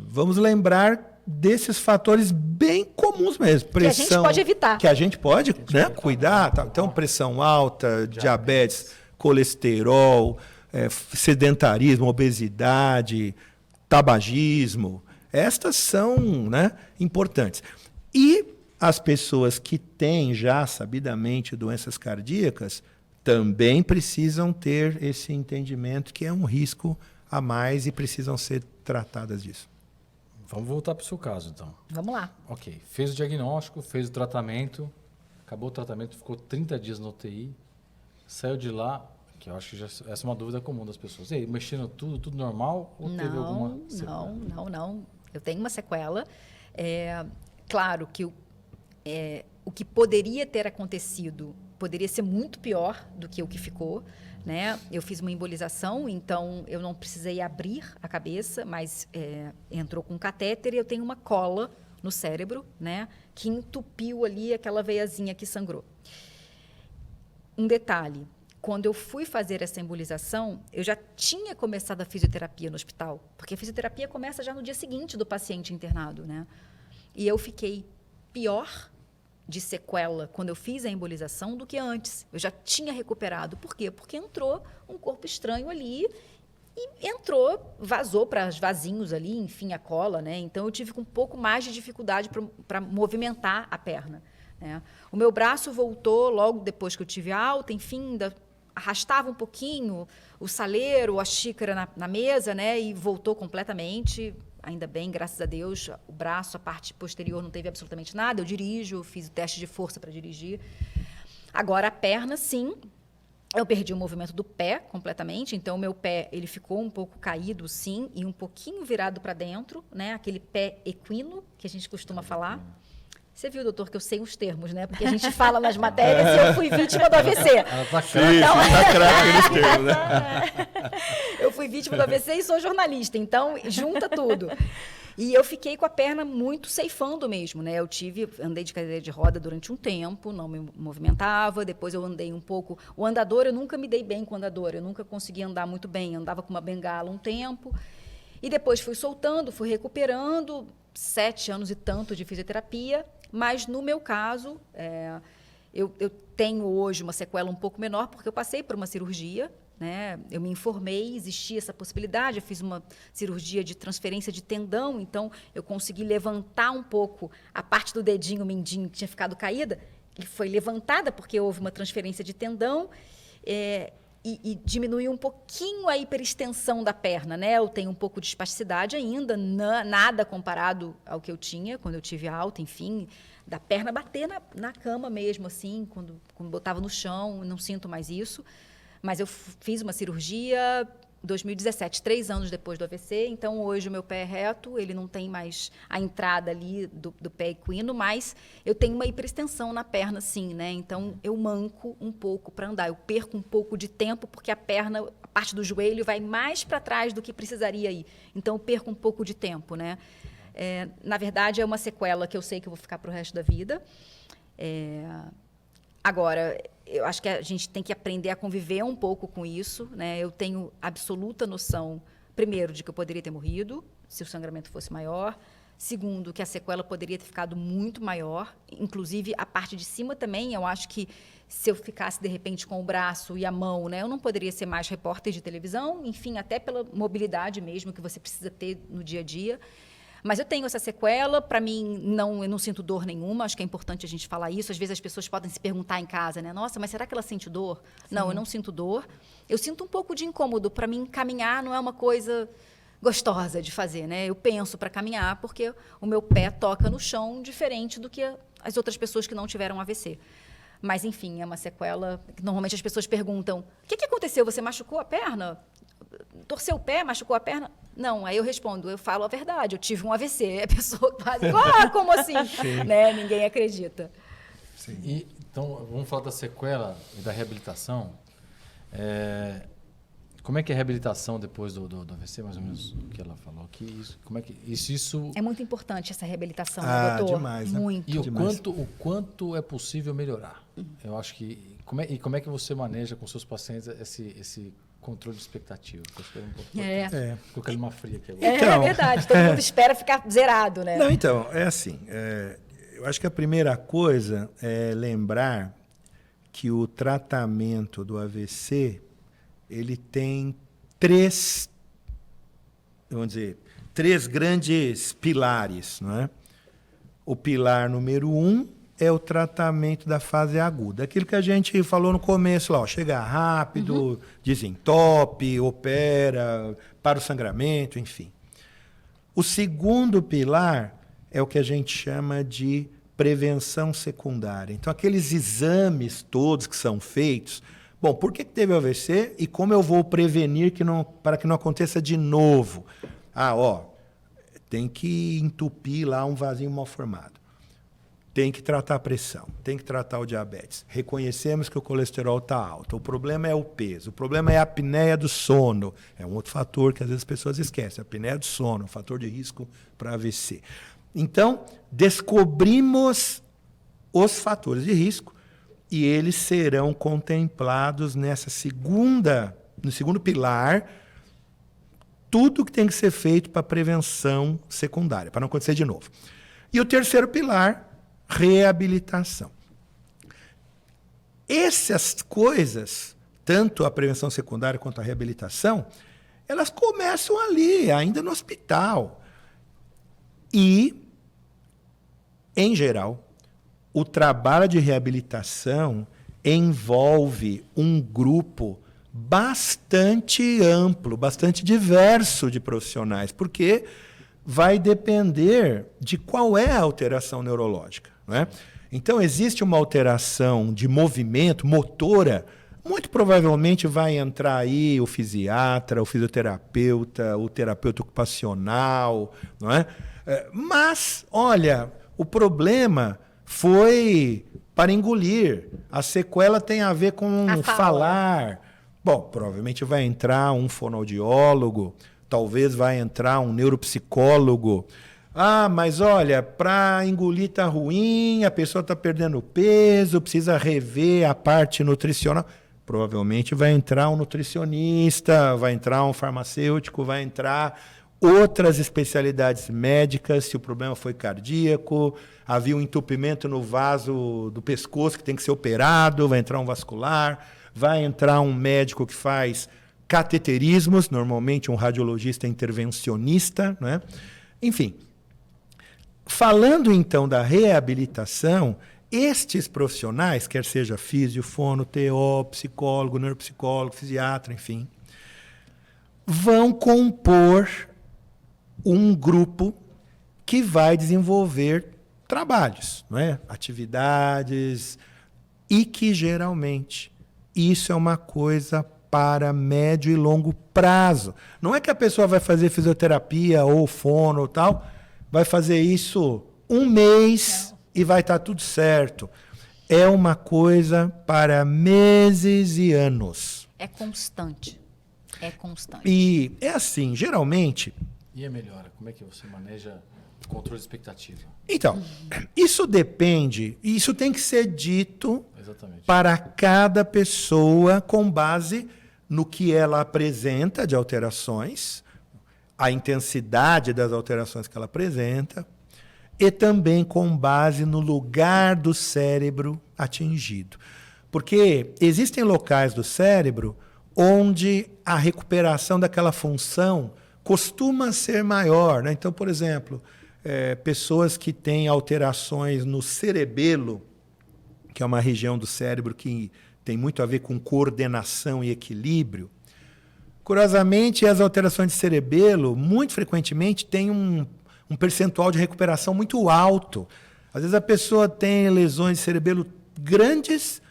vamos lembrar desses fatores bem comuns mesmo. Pressão, que a gente pode evitar. Que a gente pode, né, cuidar. Tá? Então, pressão alta, diabetes, colesterol, sedentarismo, obesidade, tabagismo. Estas são, né, importantes. E as pessoas que têm já sabidamente doenças cardíacas também precisam ter esse entendimento que é um risco a mais e precisam ser tratadas disso. Vamos voltar para o seu caso, então. Vamos lá. Ok. Fez o diagnóstico, fez o tratamento, acabou o tratamento, ficou 30 dias no UTI, saiu de lá, que eu acho que essa é uma dúvida comum das pessoas. E aí, mexendo tudo normal? Ou teve alguma sequela? Não. Eu tenho uma sequela. Claro que o que poderia ter acontecido poderia ser muito pior do que o que ficou, né? Eu fiz uma embolização, então eu não precisei abrir a cabeça, mas entrou com um catéter e eu tenho uma cola no cérebro, né, que entupiu ali aquela veiazinha que sangrou. Um detalhe, quando eu fui fazer essa embolização, eu já tinha começado a fisioterapia no hospital, porque a fisioterapia começa já no dia seguinte do paciente internado, né? E eu fiquei pior de sequela quando eu fiz a embolização do que antes. Eu já tinha recuperado. Por quê? Porque entrou um corpo estranho ali e vazou para os vasinhos ali, enfim, a cola, né? Então, eu tive um pouco mais de dificuldade para movimentar a perna, né? O meu braço voltou logo depois que eu tive alta, enfim, arrastava um pouquinho o saleiro, a xícara na mesa, né? E voltou completamente. Ainda bem, graças a Deus, o braço, a parte posterior não teve absolutamente nada. Eu dirijo, fiz o teste de força para dirigir. Agora, a perna, sim, eu perdi o movimento do pé completamente. Então, o meu pé ele ficou um pouco caído, sim, e um pouquinho virado para dentro, né? Aquele pé equino, que a gente costuma falar. Você viu, doutor, que eu sei os termos, né? Porque a gente fala nas matérias e eu fui vítima do AVC. Ela tá craque nos termos, né? Eu fui vítima do AVC e sou jornalista, então junta tudo. E eu fiquei com a perna muito ceifando mesmo, né? Andei de cadeira de roda durante um tempo, não me movimentava, depois eu andei um pouco. O andador, eu nunca me dei bem com o andador, eu nunca consegui andar muito bem, andava com uma bengala um tempo. E depois fui soltando, fui recuperando, 7 anos e tanto de fisioterapia, mas no meu caso, eu tenho hoje uma sequela um pouco menor, porque eu passei por uma cirurgia, né? Eu me informei, existia essa possibilidade, eu fiz uma cirurgia de transferência de tendão, então eu consegui levantar um pouco a parte do dedinho mindinho que tinha ficado caída, e foi levantada porque houve uma transferência de tendão, e diminuiu um pouquinho a hiperextensão da perna, né? Eu tenho um pouco de espasticidade ainda, nada comparado ao que eu tinha quando eu tive alta, enfim, da perna bater na cama mesmo, assim, quando botava no chão, não sinto mais isso. Mas eu fiz uma cirurgia em 2017, 3 anos depois do AVC, então hoje o meu pé é reto, ele não tem mais a entrada ali do pé equino, mas eu tenho uma hiperextensão na perna, sim, né? Então eu manco um pouco para andar, eu perco um pouco de tempo porque a perna, a parte do joelho vai mais para trás do que precisaria ir, então eu perco um pouco de tempo, né? Na verdade, é uma sequela que eu sei que eu vou ficar para o resto da vida. Agora, eu acho que a gente tem que aprender a conviver um pouco com isso, né? Eu tenho absoluta noção, primeiro, de que eu poderia ter morrido se o sangramento fosse maior. Segundo, que a sequela poderia ter ficado muito maior. Inclusive, a parte de cima também, eu acho que se eu ficasse, de repente, com o braço e a mão, né, eu não poderia ser mais repórter de televisão, enfim, até pela mobilidade mesmo que você precisa ter no dia a dia. Mas eu tenho essa sequela, para mim, eu não sinto dor nenhuma, acho que é importante a gente falar isso. Às vezes as pessoas podem se perguntar em casa, né? Nossa, mas será que ela sente dor? Sim. Não, eu não sinto dor. Eu sinto um pouco de incômodo. Para mim, caminhar não é uma coisa gostosa de fazer, né? Eu penso para caminhar porque o meu pé toca no chão diferente do que as outras pessoas que não tiveram AVC. Mas, enfim, é uma sequela. Normalmente as pessoas perguntam: o que aconteceu? Você machucou a perna? Torceu o pé? Machucou a perna? Não, aí eu respondo, eu falo a verdade, eu tive um AVC. A pessoa quase, como assim? Né? Ninguém acredita. Sim. Então, vamos falar da sequela e da reabilitação. Como é que é a reabilitação depois do AVC, mais ou menos o que ela falou aqui? Como é que isso... É muito importante essa reabilitação, né, doutor? Demais, né? Muito. E o quanto é possível melhorar? Eu acho que... Como é que você maneja com seus pacientes esse controle de expectativa? Colocar uma fria aqui agora. É verdade, todo mundo espera ficar zerado, né? Não, então, é assim, eu acho que a primeira coisa é lembrar que o tratamento do AVC, ele tem três grandes pilares, não é? O pilar número 1 é o tratamento da fase aguda. Aquilo que a gente falou no começo, lá, chega rápido, desentope, opera, para o sangramento, enfim. O segundo pilar é o que a gente chama de prevenção secundária. Então, aqueles exames todos que são feitos, bom, por que teve AVC e como eu vou prevenir para que não aconteça de novo? Tem que entupir lá um vasinho mal formado. Tem que tratar a pressão, tem que tratar o diabetes. Reconhecemos que o colesterol está alto. O problema é o peso, o problema é a apneia do sono. É um outro fator que às vezes as pessoas esquecem. A apneia do sono, um fator de risco para AVC. Então, descobrimos os fatores de risco e eles serão contemplados no segundo pilar, tudo que tem que ser feito para prevenção secundária, para não acontecer de novo. E o terceiro pilar, reabilitação. Essas coisas, tanto a prevenção secundária quanto a reabilitação, elas começam ali, ainda no hospital. E, em geral, o trabalho de reabilitação envolve um grupo bastante amplo, bastante diverso de profissionais, porque vai depender de qual é a alteração neurológica, não é? Então, existe uma alteração de movimento, motora, muito provavelmente vai entrar aí o fisiatra, o fisioterapeuta, o terapeuta ocupacional, não é? Mas, olha, o problema foi para engolir. A sequela tem a ver com falar. Bom, provavelmente vai entrar um fonoaudiólogo, talvez vai entrar um neuropsicólogo. Mas olha, para engolir está ruim, a pessoa está perdendo peso, precisa rever a parte nutricional. Provavelmente vai entrar um nutricionista, vai entrar um farmacêutico, vai entrar outras especialidades médicas, se o problema foi cardíaco, havia um entupimento no vaso do pescoço que tem que ser operado, vai entrar um vascular, vai entrar um médico que faz cateterismos, normalmente um radiologista intervencionista, né? Enfim, falando então da reabilitação, estes profissionais, quer seja físio, fono, TO, psicólogo, neuropsicólogo, fisiatra, enfim, vão compor um grupo que vai desenvolver trabalhos, não é? Atividades, e que geralmente isso é uma coisa para médio e longo prazo. Não é que a pessoa vai fazer fisioterapia ou fono ou tal, vai fazer isso um mês e vai estar tudo certo. É uma coisa para meses e anos. É constante. É constante. E é assim, geralmente... E a melhora? Como é que você maneja Controle de expectativa. Então, isso depende, isso tem que ser dito Exatamente. para cada pessoa com base no que ela apresenta de alterações, a intensidade das alterações que ela apresenta, e também com base no lugar do cérebro atingido. Porque existem locais do cérebro onde a recuperação daquela função costuma ser maior, né? Então, por exemplo, pessoas que têm alterações no cerebelo, que é uma região do cérebro que tem muito a ver com coordenação e equilíbrio. Curiosamente, as alterações de cerebelo, muito frequentemente, têm um percentual de recuperação muito alto. Às vezes a pessoa tem lesões de cerebelo grandes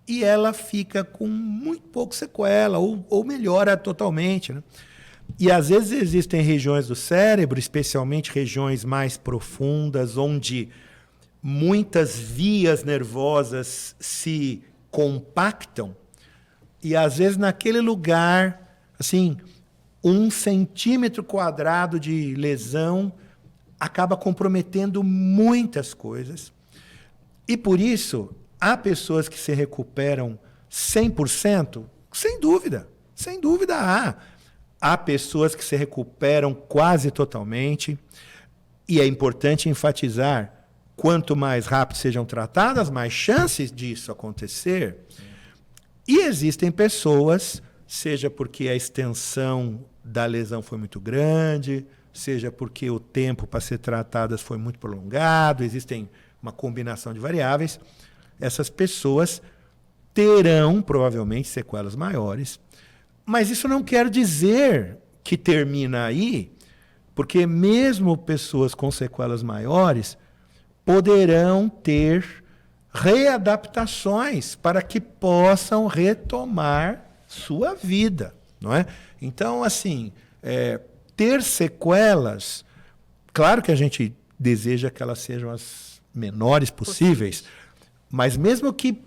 e ela fica com muito pouco sequela, ou melhora totalmente, né? E às vezes existem regiões do cérebro, especialmente regiões mais profundas, onde muitas vias nervosas se compactam, e às vezes naquele lugar, assim, 1 centímetro quadrado de lesão acaba comprometendo muitas coisas. E por isso, há pessoas que se recuperam 100%, sem dúvida há. Há pessoas que se recuperam quase totalmente, e é importante enfatizar, quanto mais rápido sejam tratadas, mais chances disso acontecer. E existem pessoas, seja porque a extensão da lesão foi muito grande, seja porque o tempo para ser tratadas foi muito prolongado, existem uma combinação de variáveis, essas pessoas terão provavelmente sequelas maiores. Mas isso não quer dizer que termina aí, porque mesmo pessoas com sequelas maiores poderão ter readaptações para que possam retomar sua vida, não é? Então, assim, ter sequelas, claro que a gente deseja que elas sejam as menores possíveis, mas mesmo que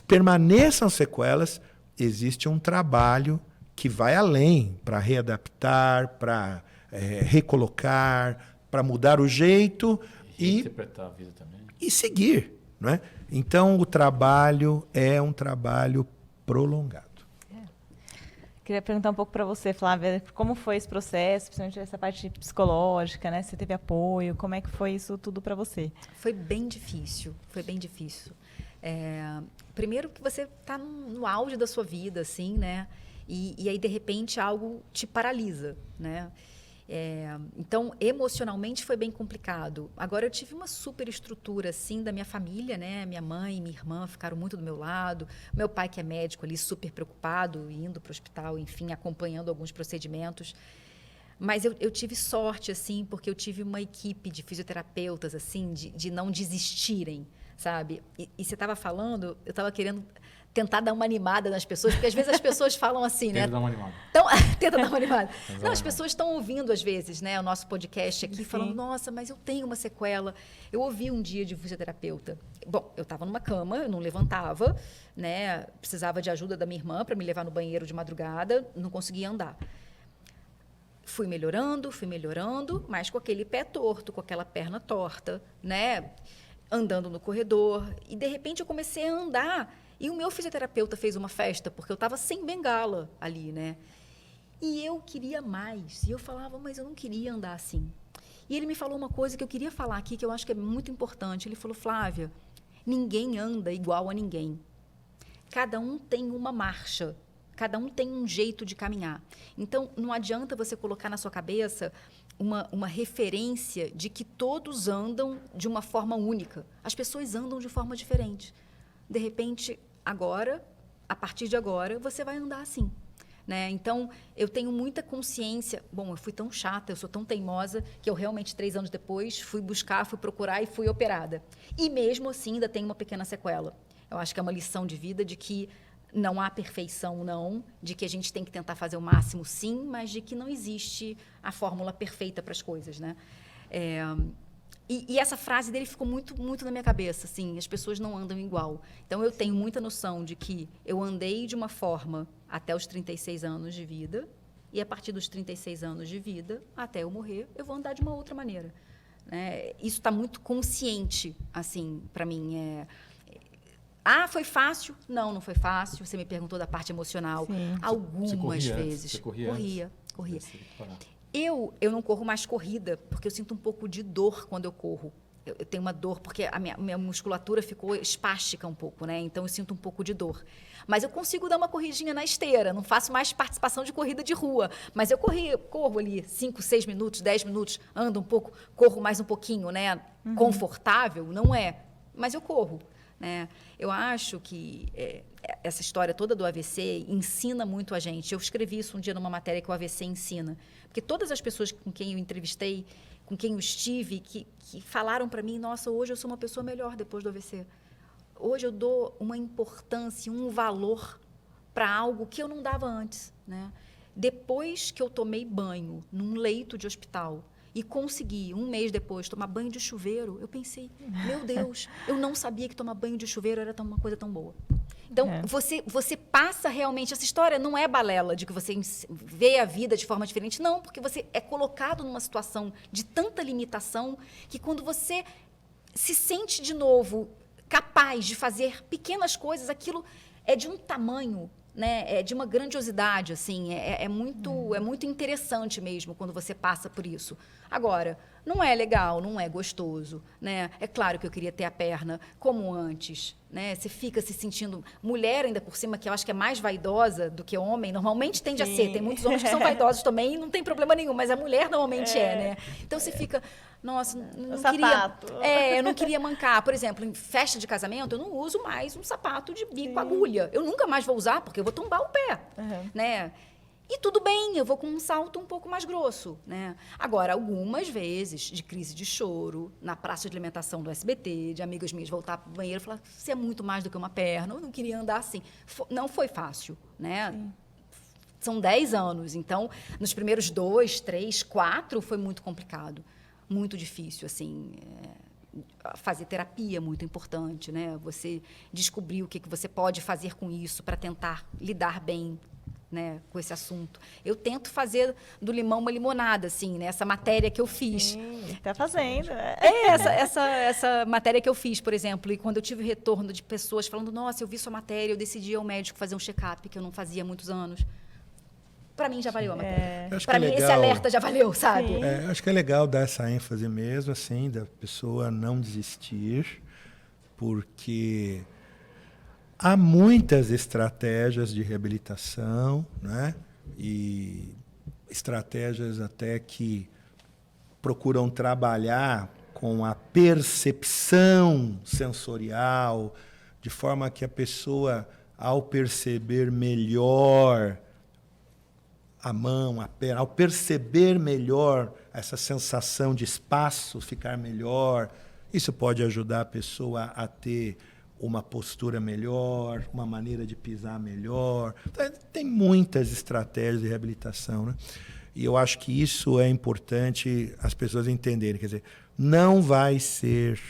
permaneçam sequelas, existe um trabalho que vai além para readaptar, para recolocar, para mudar o jeito interpretar a vida também. E seguir, não é? Então, o trabalho é um trabalho prolongado. Queria perguntar um pouco para você, Flávia, como foi esse processo, principalmente essa parte psicológica, né? Você teve apoio, como é que foi isso tudo para você? Foi bem difícil, primeiro que você está no auge da sua vida, assim, né? E aí, de repente, algo te paralisa, né? Então, emocionalmente foi bem complicado. Agora, eu tive uma super estrutura, assim, da minha família, né? Minha mãe e minha irmã ficaram muito do meu lado. Meu pai, que é médico ali, super preocupado, indo para o hospital, enfim, acompanhando alguns procedimentos. Mas eu tive sorte, assim, porque eu tive uma equipe de fisioterapeutas, assim, de não desistirem, sabe? E você estava falando, eu estava querendo tentar dar uma animada nas pessoas, porque às vezes as pessoas falam assim, né? Tenta dar uma animada. Então, tenta dar uma animada. Não, as pessoas estão ouvindo, às vezes, né, o nosso podcast aqui, falando, nossa, mas eu tenho uma sequela. Eu ouvi um dia de fisioterapeuta. Bom, eu estava numa cama, eu não levantava, né? Precisava de ajuda da minha irmã para me levar no banheiro de madrugada, não conseguia andar. Fui melhorando, mas com aquele pé torto, com aquela perna torta, né? Andando no corredor. E, de repente, eu comecei a andar. E o meu fisioterapeuta fez uma festa, porque eu estava sem bengala ali, né? E eu queria mais. E eu falava, mas eu não queria andar assim. E ele me falou uma coisa que eu queria falar aqui, que eu acho que é muito importante. Ele falou, Flávia, ninguém anda igual a ninguém. Cada um tem uma marcha. Cada um tem um jeito de caminhar. Então, não adianta você colocar na sua cabeça uma referência de que todos andam de uma forma única. As pessoas andam de forma diferente. De repente, agora, a partir de agora, você vai andar assim, né? Então, eu tenho muita consciência. Bom, eu fui tão chata, eu sou tão teimosa, que eu realmente, 3 anos depois, fui buscar, fui procurar e fui operada. E mesmo assim, ainda tenho uma pequena sequela. Eu acho que é uma lição de vida de que não há perfeição, não, de que a gente tem que tentar fazer o máximo, sim, mas de que não existe a fórmula perfeita para as coisas, né? E essa frase dele ficou muito, muito na minha cabeça, assim, as pessoas não andam igual. Então, eu tenho muita noção de que eu andei de uma forma até os 36 anos de vida, e a partir dos 36 anos de vida, até eu morrer, eu vou andar de uma outra maneira, né? Isso está muito consciente, assim, para mim. Foi fácil? Não foi fácil. Você me perguntou da parte emocional. Sim. Algumas vezes. Você corria? Corria. Eu não corro mais corrida, porque eu sinto um pouco de dor quando eu corro. Eu tenho uma dor, porque a minha musculatura ficou espástica um pouco, né? Então, eu sinto um pouco de dor. Mas eu consigo dar uma corridinha na esteira, não faço mais participação de corrida de rua. Mas eu corro ali 5, 6 minutos, 10 minutos, ando um pouco, corro mais um pouquinho, né? Confortável, não é, mas eu corro, né? Eu acho que essa história toda do AVC ensina muito a gente. Eu escrevi isso um dia numa matéria que o AVC ensina. Porque todas as pessoas com quem eu entrevistei, com quem eu estive, que falaram para mim, nossa, hoje eu sou uma pessoa melhor depois do AVC. Hoje eu dou uma importância, um valor para algo que eu não dava antes, né? Depois que eu tomei banho num leito de hospital e consegui, um mês depois, tomar banho de chuveiro, eu pensei, meu Deus, eu não sabia que tomar banho de chuveiro era uma coisa tão boa. Então, você passa realmente... Essa história não é balela de que você vê a vida de forma diferente. Não, porque você é colocado numa situação de tanta limitação que quando você se sente de novo capaz de fazer pequenas coisas, aquilo é de um tamanho, né? É de uma grandiosidade, assim. É muito interessante mesmo quando você passa por isso. Agora, não é legal, não é gostoso, né? É claro que eu queria ter a perna como antes, né? Você fica se sentindo... Mulher, ainda por cima, que eu acho que é mais vaidosa do que homem, normalmente tende a ser. Tem muitos homens que são vaidosos também e não tem problema nenhum, mas a mulher normalmente né? Então, você fica... Nossa, não queria... eu não queria mancar. Por exemplo, em festa de casamento, eu não uso mais um sapato de bico agulha. Eu nunca mais vou usar, porque eu vou tombar o pé, né? E tudo bem, eu vou com um salto um pouco mais grosso, né? Agora, algumas vezes, de crise de choro, na praça de alimentação do SBT, de amigas minhas voltar para o banheiro e falar, você é muito mais do que uma perna, eu não queria andar assim. Não foi fácil, né? Sim. São 10 anos, então, nos primeiros 2, 3, 4, foi muito complicado, muito difícil, assim... Fazer terapia é muito importante, né? Você descobrir o que você pode fazer com isso para tentar lidar bem, né, com esse assunto. Eu tento fazer do limão uma limonada, assim, né? Essa matéria que eu fiz. Sim, está fazendo. Essa matéria que eu fiz, por exemplo, e quando eu tive retorno de pessoas falando, nossa, eu vi sua matéria, eu decidi ir ao médico fazer um check-up, que eu não fazia há muitos anos. Para mim já valeu a matéria. Para mim esse alerta já valeu, sabe? Acho que é legal dar essa ênfase mesmo, assim, da pessoa não desistir, porque há muitas estratégias de reabilitação, né? E estratégias até que procuram trabalhar com a percepção sensorial, de forma que a pessoa, ao perceber melhor a mão, a perna, ao perceber melhor essa sensação de espaço ficar melhor, isso pode ajudar a pessoa a ter uma postura melhor, uma maneira de pisar melhor. Tem muitas estratégias de reabilitação, né? E eu acho que isso é importante as pessoas entenderem. Quer dizer, não vai ser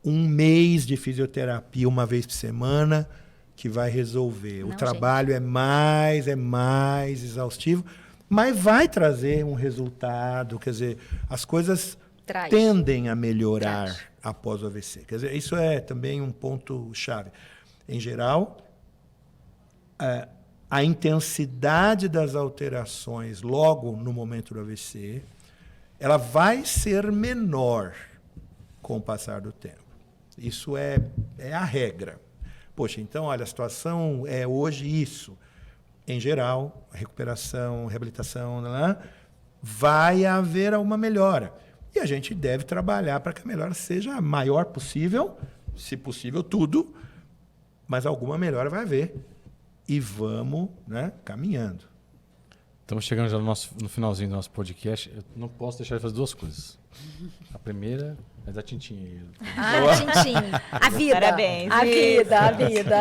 um mês de fisioterapia uma vez por semana que vai resolver. Não, o trabalho é mais exaustivo, mas vai trazer um resultado. Quer dizer, as coisas tendem a melhorar após o AVC. Quer dizer, isso é também um ponto-chave. Em geral, a intensidade das alterações logo no momento do AVC, ela vai ser menor com o passar do tempo. Isso é a regra. Poxa, então, olha, a situação é hoje isso. Em geral, a recuperação, reabilitação, vai haver uma melhora. E a gente deve trabalhar para que a melhora seja a maior possível, se possível tudo, mas alguma melhora vai haver. E vamos, né, caminhando. Estamos chegando já no finalzinho do nosso podcast. Eu não posso deixar de fazer duas coisas. A primeira é da Tintinha. Tintim. A vida. Parabéns. A vida.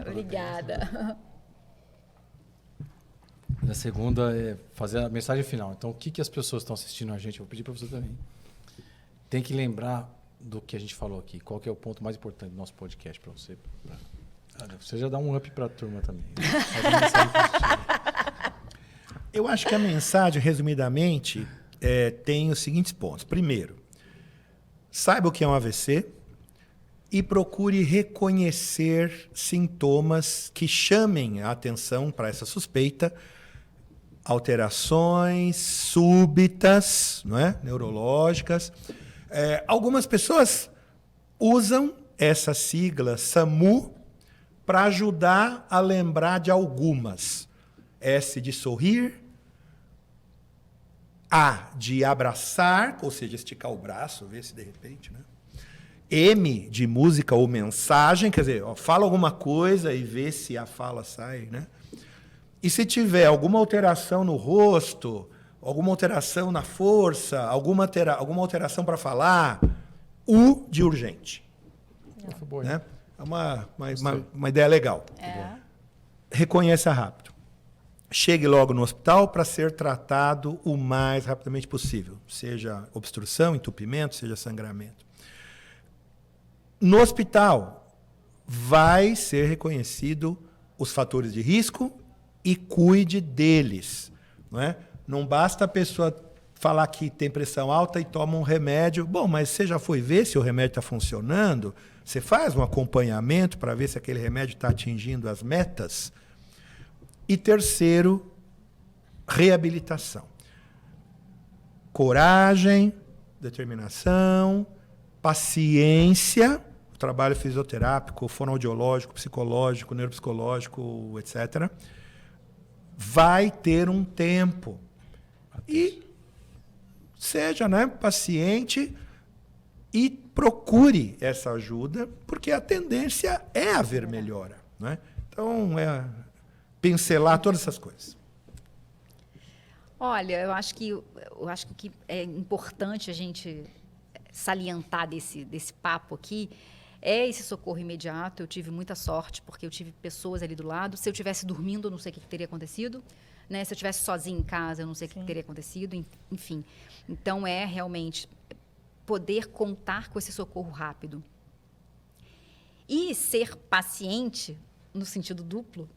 Obrigada. A segunda é fazer a mensagem final. Então, o que as pessoas estão assistindo a gente? Eu vou pedir para você também. Tem que lembrar do que a gente falou aqui. Qual que é o ponto mais importante do nosso podcast para você? Você já dá um up para a turma também. Eu acho que a mensagem, resumidamente, tem os seguintes pontos. Primeiro, saiba o que é um AVC e procure reconhecer sintomas que chamem a atenção para essa suspeita. Alterações súbitas, não é? Neurológicas. Algumas pessoas usam essa sigla SAMU para ajudar a lembrar de algumas. S de sorrir, A de abraçar, ou seja, esticar o braço, ver se de repente, né? M de música ou mensagem, quer dizer, fala alguma coisa e vê se a fala sai, né? E se tiver alguma alteração no rosto, alguma alteração na força, alguma alteração para falar, U de urgente. Foi boa, Né? É uma ideia legal. Reconheça rápido. Chegue logo no hospital para ser tratado o mais rapidamente possível. Seja obstrução, entupimento, seja sangramento. No hospital, vai ser reconhecido os fatores de risco e cuide deles. Não é? Não basta a pessoa falar que tem pressão alta e toma um remédio. Bom, mas você já foi ver se o remédio está funcionando? Você faz um acompanhamento para ver se aquele remédio está atingindo as metas? E terceiro, reabilitação. Coragem, determinação, paciência, o trabalho fisioterápico, fonoaudiológico, psicológico, neuropsicológico, etc., vai ter um tempo. E seja, né, paciente e procure essa ajuda, porque a tendência é haver melhora. Né? Então, pincelar todas essas coisas. Olha, eu acho que o que é importante a gente salientar desse papo aqui é esse socorro imediato. Eu tive muita sorte, porque eu tive pessoas ali do lado. Se eu estivesse dormindo, eu não sei o que teria acontecido. Né? Se eu estivesse sozinha em casa, eu não sei o que teria acontecido. Enfim, então é realmente poder contar com esse socorro rápido. E ser paciente, no sentido duplo,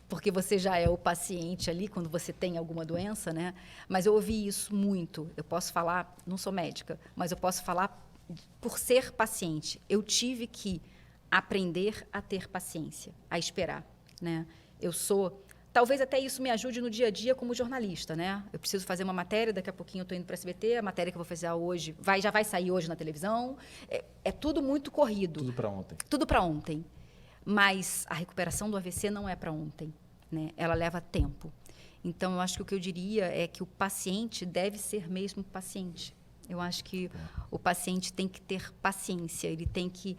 porque você já é o paciente ali quando você tem alguma doença, né? Mas eu ouvi isso muito. Eu posso falar, não sou médica, mas eu posso falar por ser paciente. Eu tive que aprender a ter paciência, a esperar, né? Talvez até isso me ajude no dia a dia como jornalista, né? Eu preciso fazer uma matéria, daqui a pouquinho eu estou indo para a SBT, a matéria que eu vou fazer hoje já vai sair hoje na televisão. É tudo muito corrido. Tudo para ontem. Tudo para ontem. Mas a recuperação do AVC não é para ontem, né? Ela leva tempo. Então, eu acho que o que eu diria é que o paciente deve ser mesmo paciente. Eu acho que o paciente tem que ter paciência, ele tem que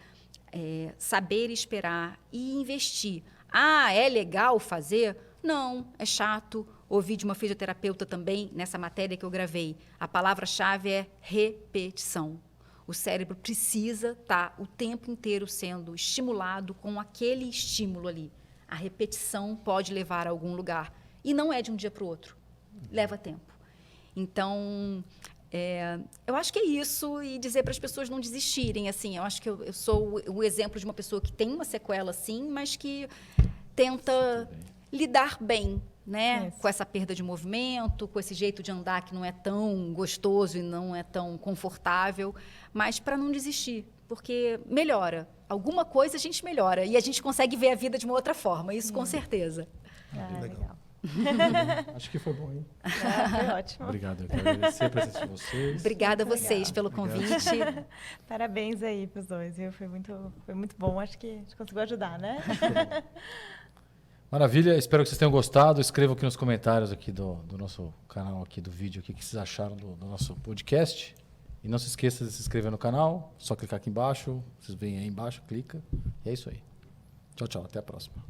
saber esperar e investir. Ah, é legal fazer? Não, é chato. Ouvi de uma fisioterapeuta também, nessa matéria que eu gravei, a palavra-chave é repetição. O cérebro precisa estar o tempo inteiro sendo estimulado com aquele estímulo ali. A repetição pode levar a algum lugar. E não é de um dia para o outro. Leva tempo. Então, eu acho que é isso. E dizer para as pessoas não desistirem. Assim, eu acho que eu sou o exemplo de uma pessoa que tem uma sequela, sim, mas que tenta lidar bem, né? Com essa perda de movimento, com esse jeito de andar que não é tão gostoso e não é tão confortável, mas para não desistir, porque melhora. Alguma coisa a gente melhora e a gente consegue ver a vida de uma outra forma, isso com certeza. Legal. Acho que foi bom, hein? Foi ótimo. Obrigado, eu quero agradecer a presença de vocês. Obrigada a vocês pelo convite. Parabéns aí para os dois, viu? Foi muito bom, acho que a gente conseguiu ajudar, né? Maravilha, espero que vocês tenham gostado. Escrevam aqui nos comentários aqui do nosso canal, aqui do vídeo, o que vocês acharam do nosso podcast. E não se esqueça de se inscrever no canal, só clicar aqui embaixo, vocês veem aí embaixo, clica. E é isso aí. Tchau, tchau, até a próxima.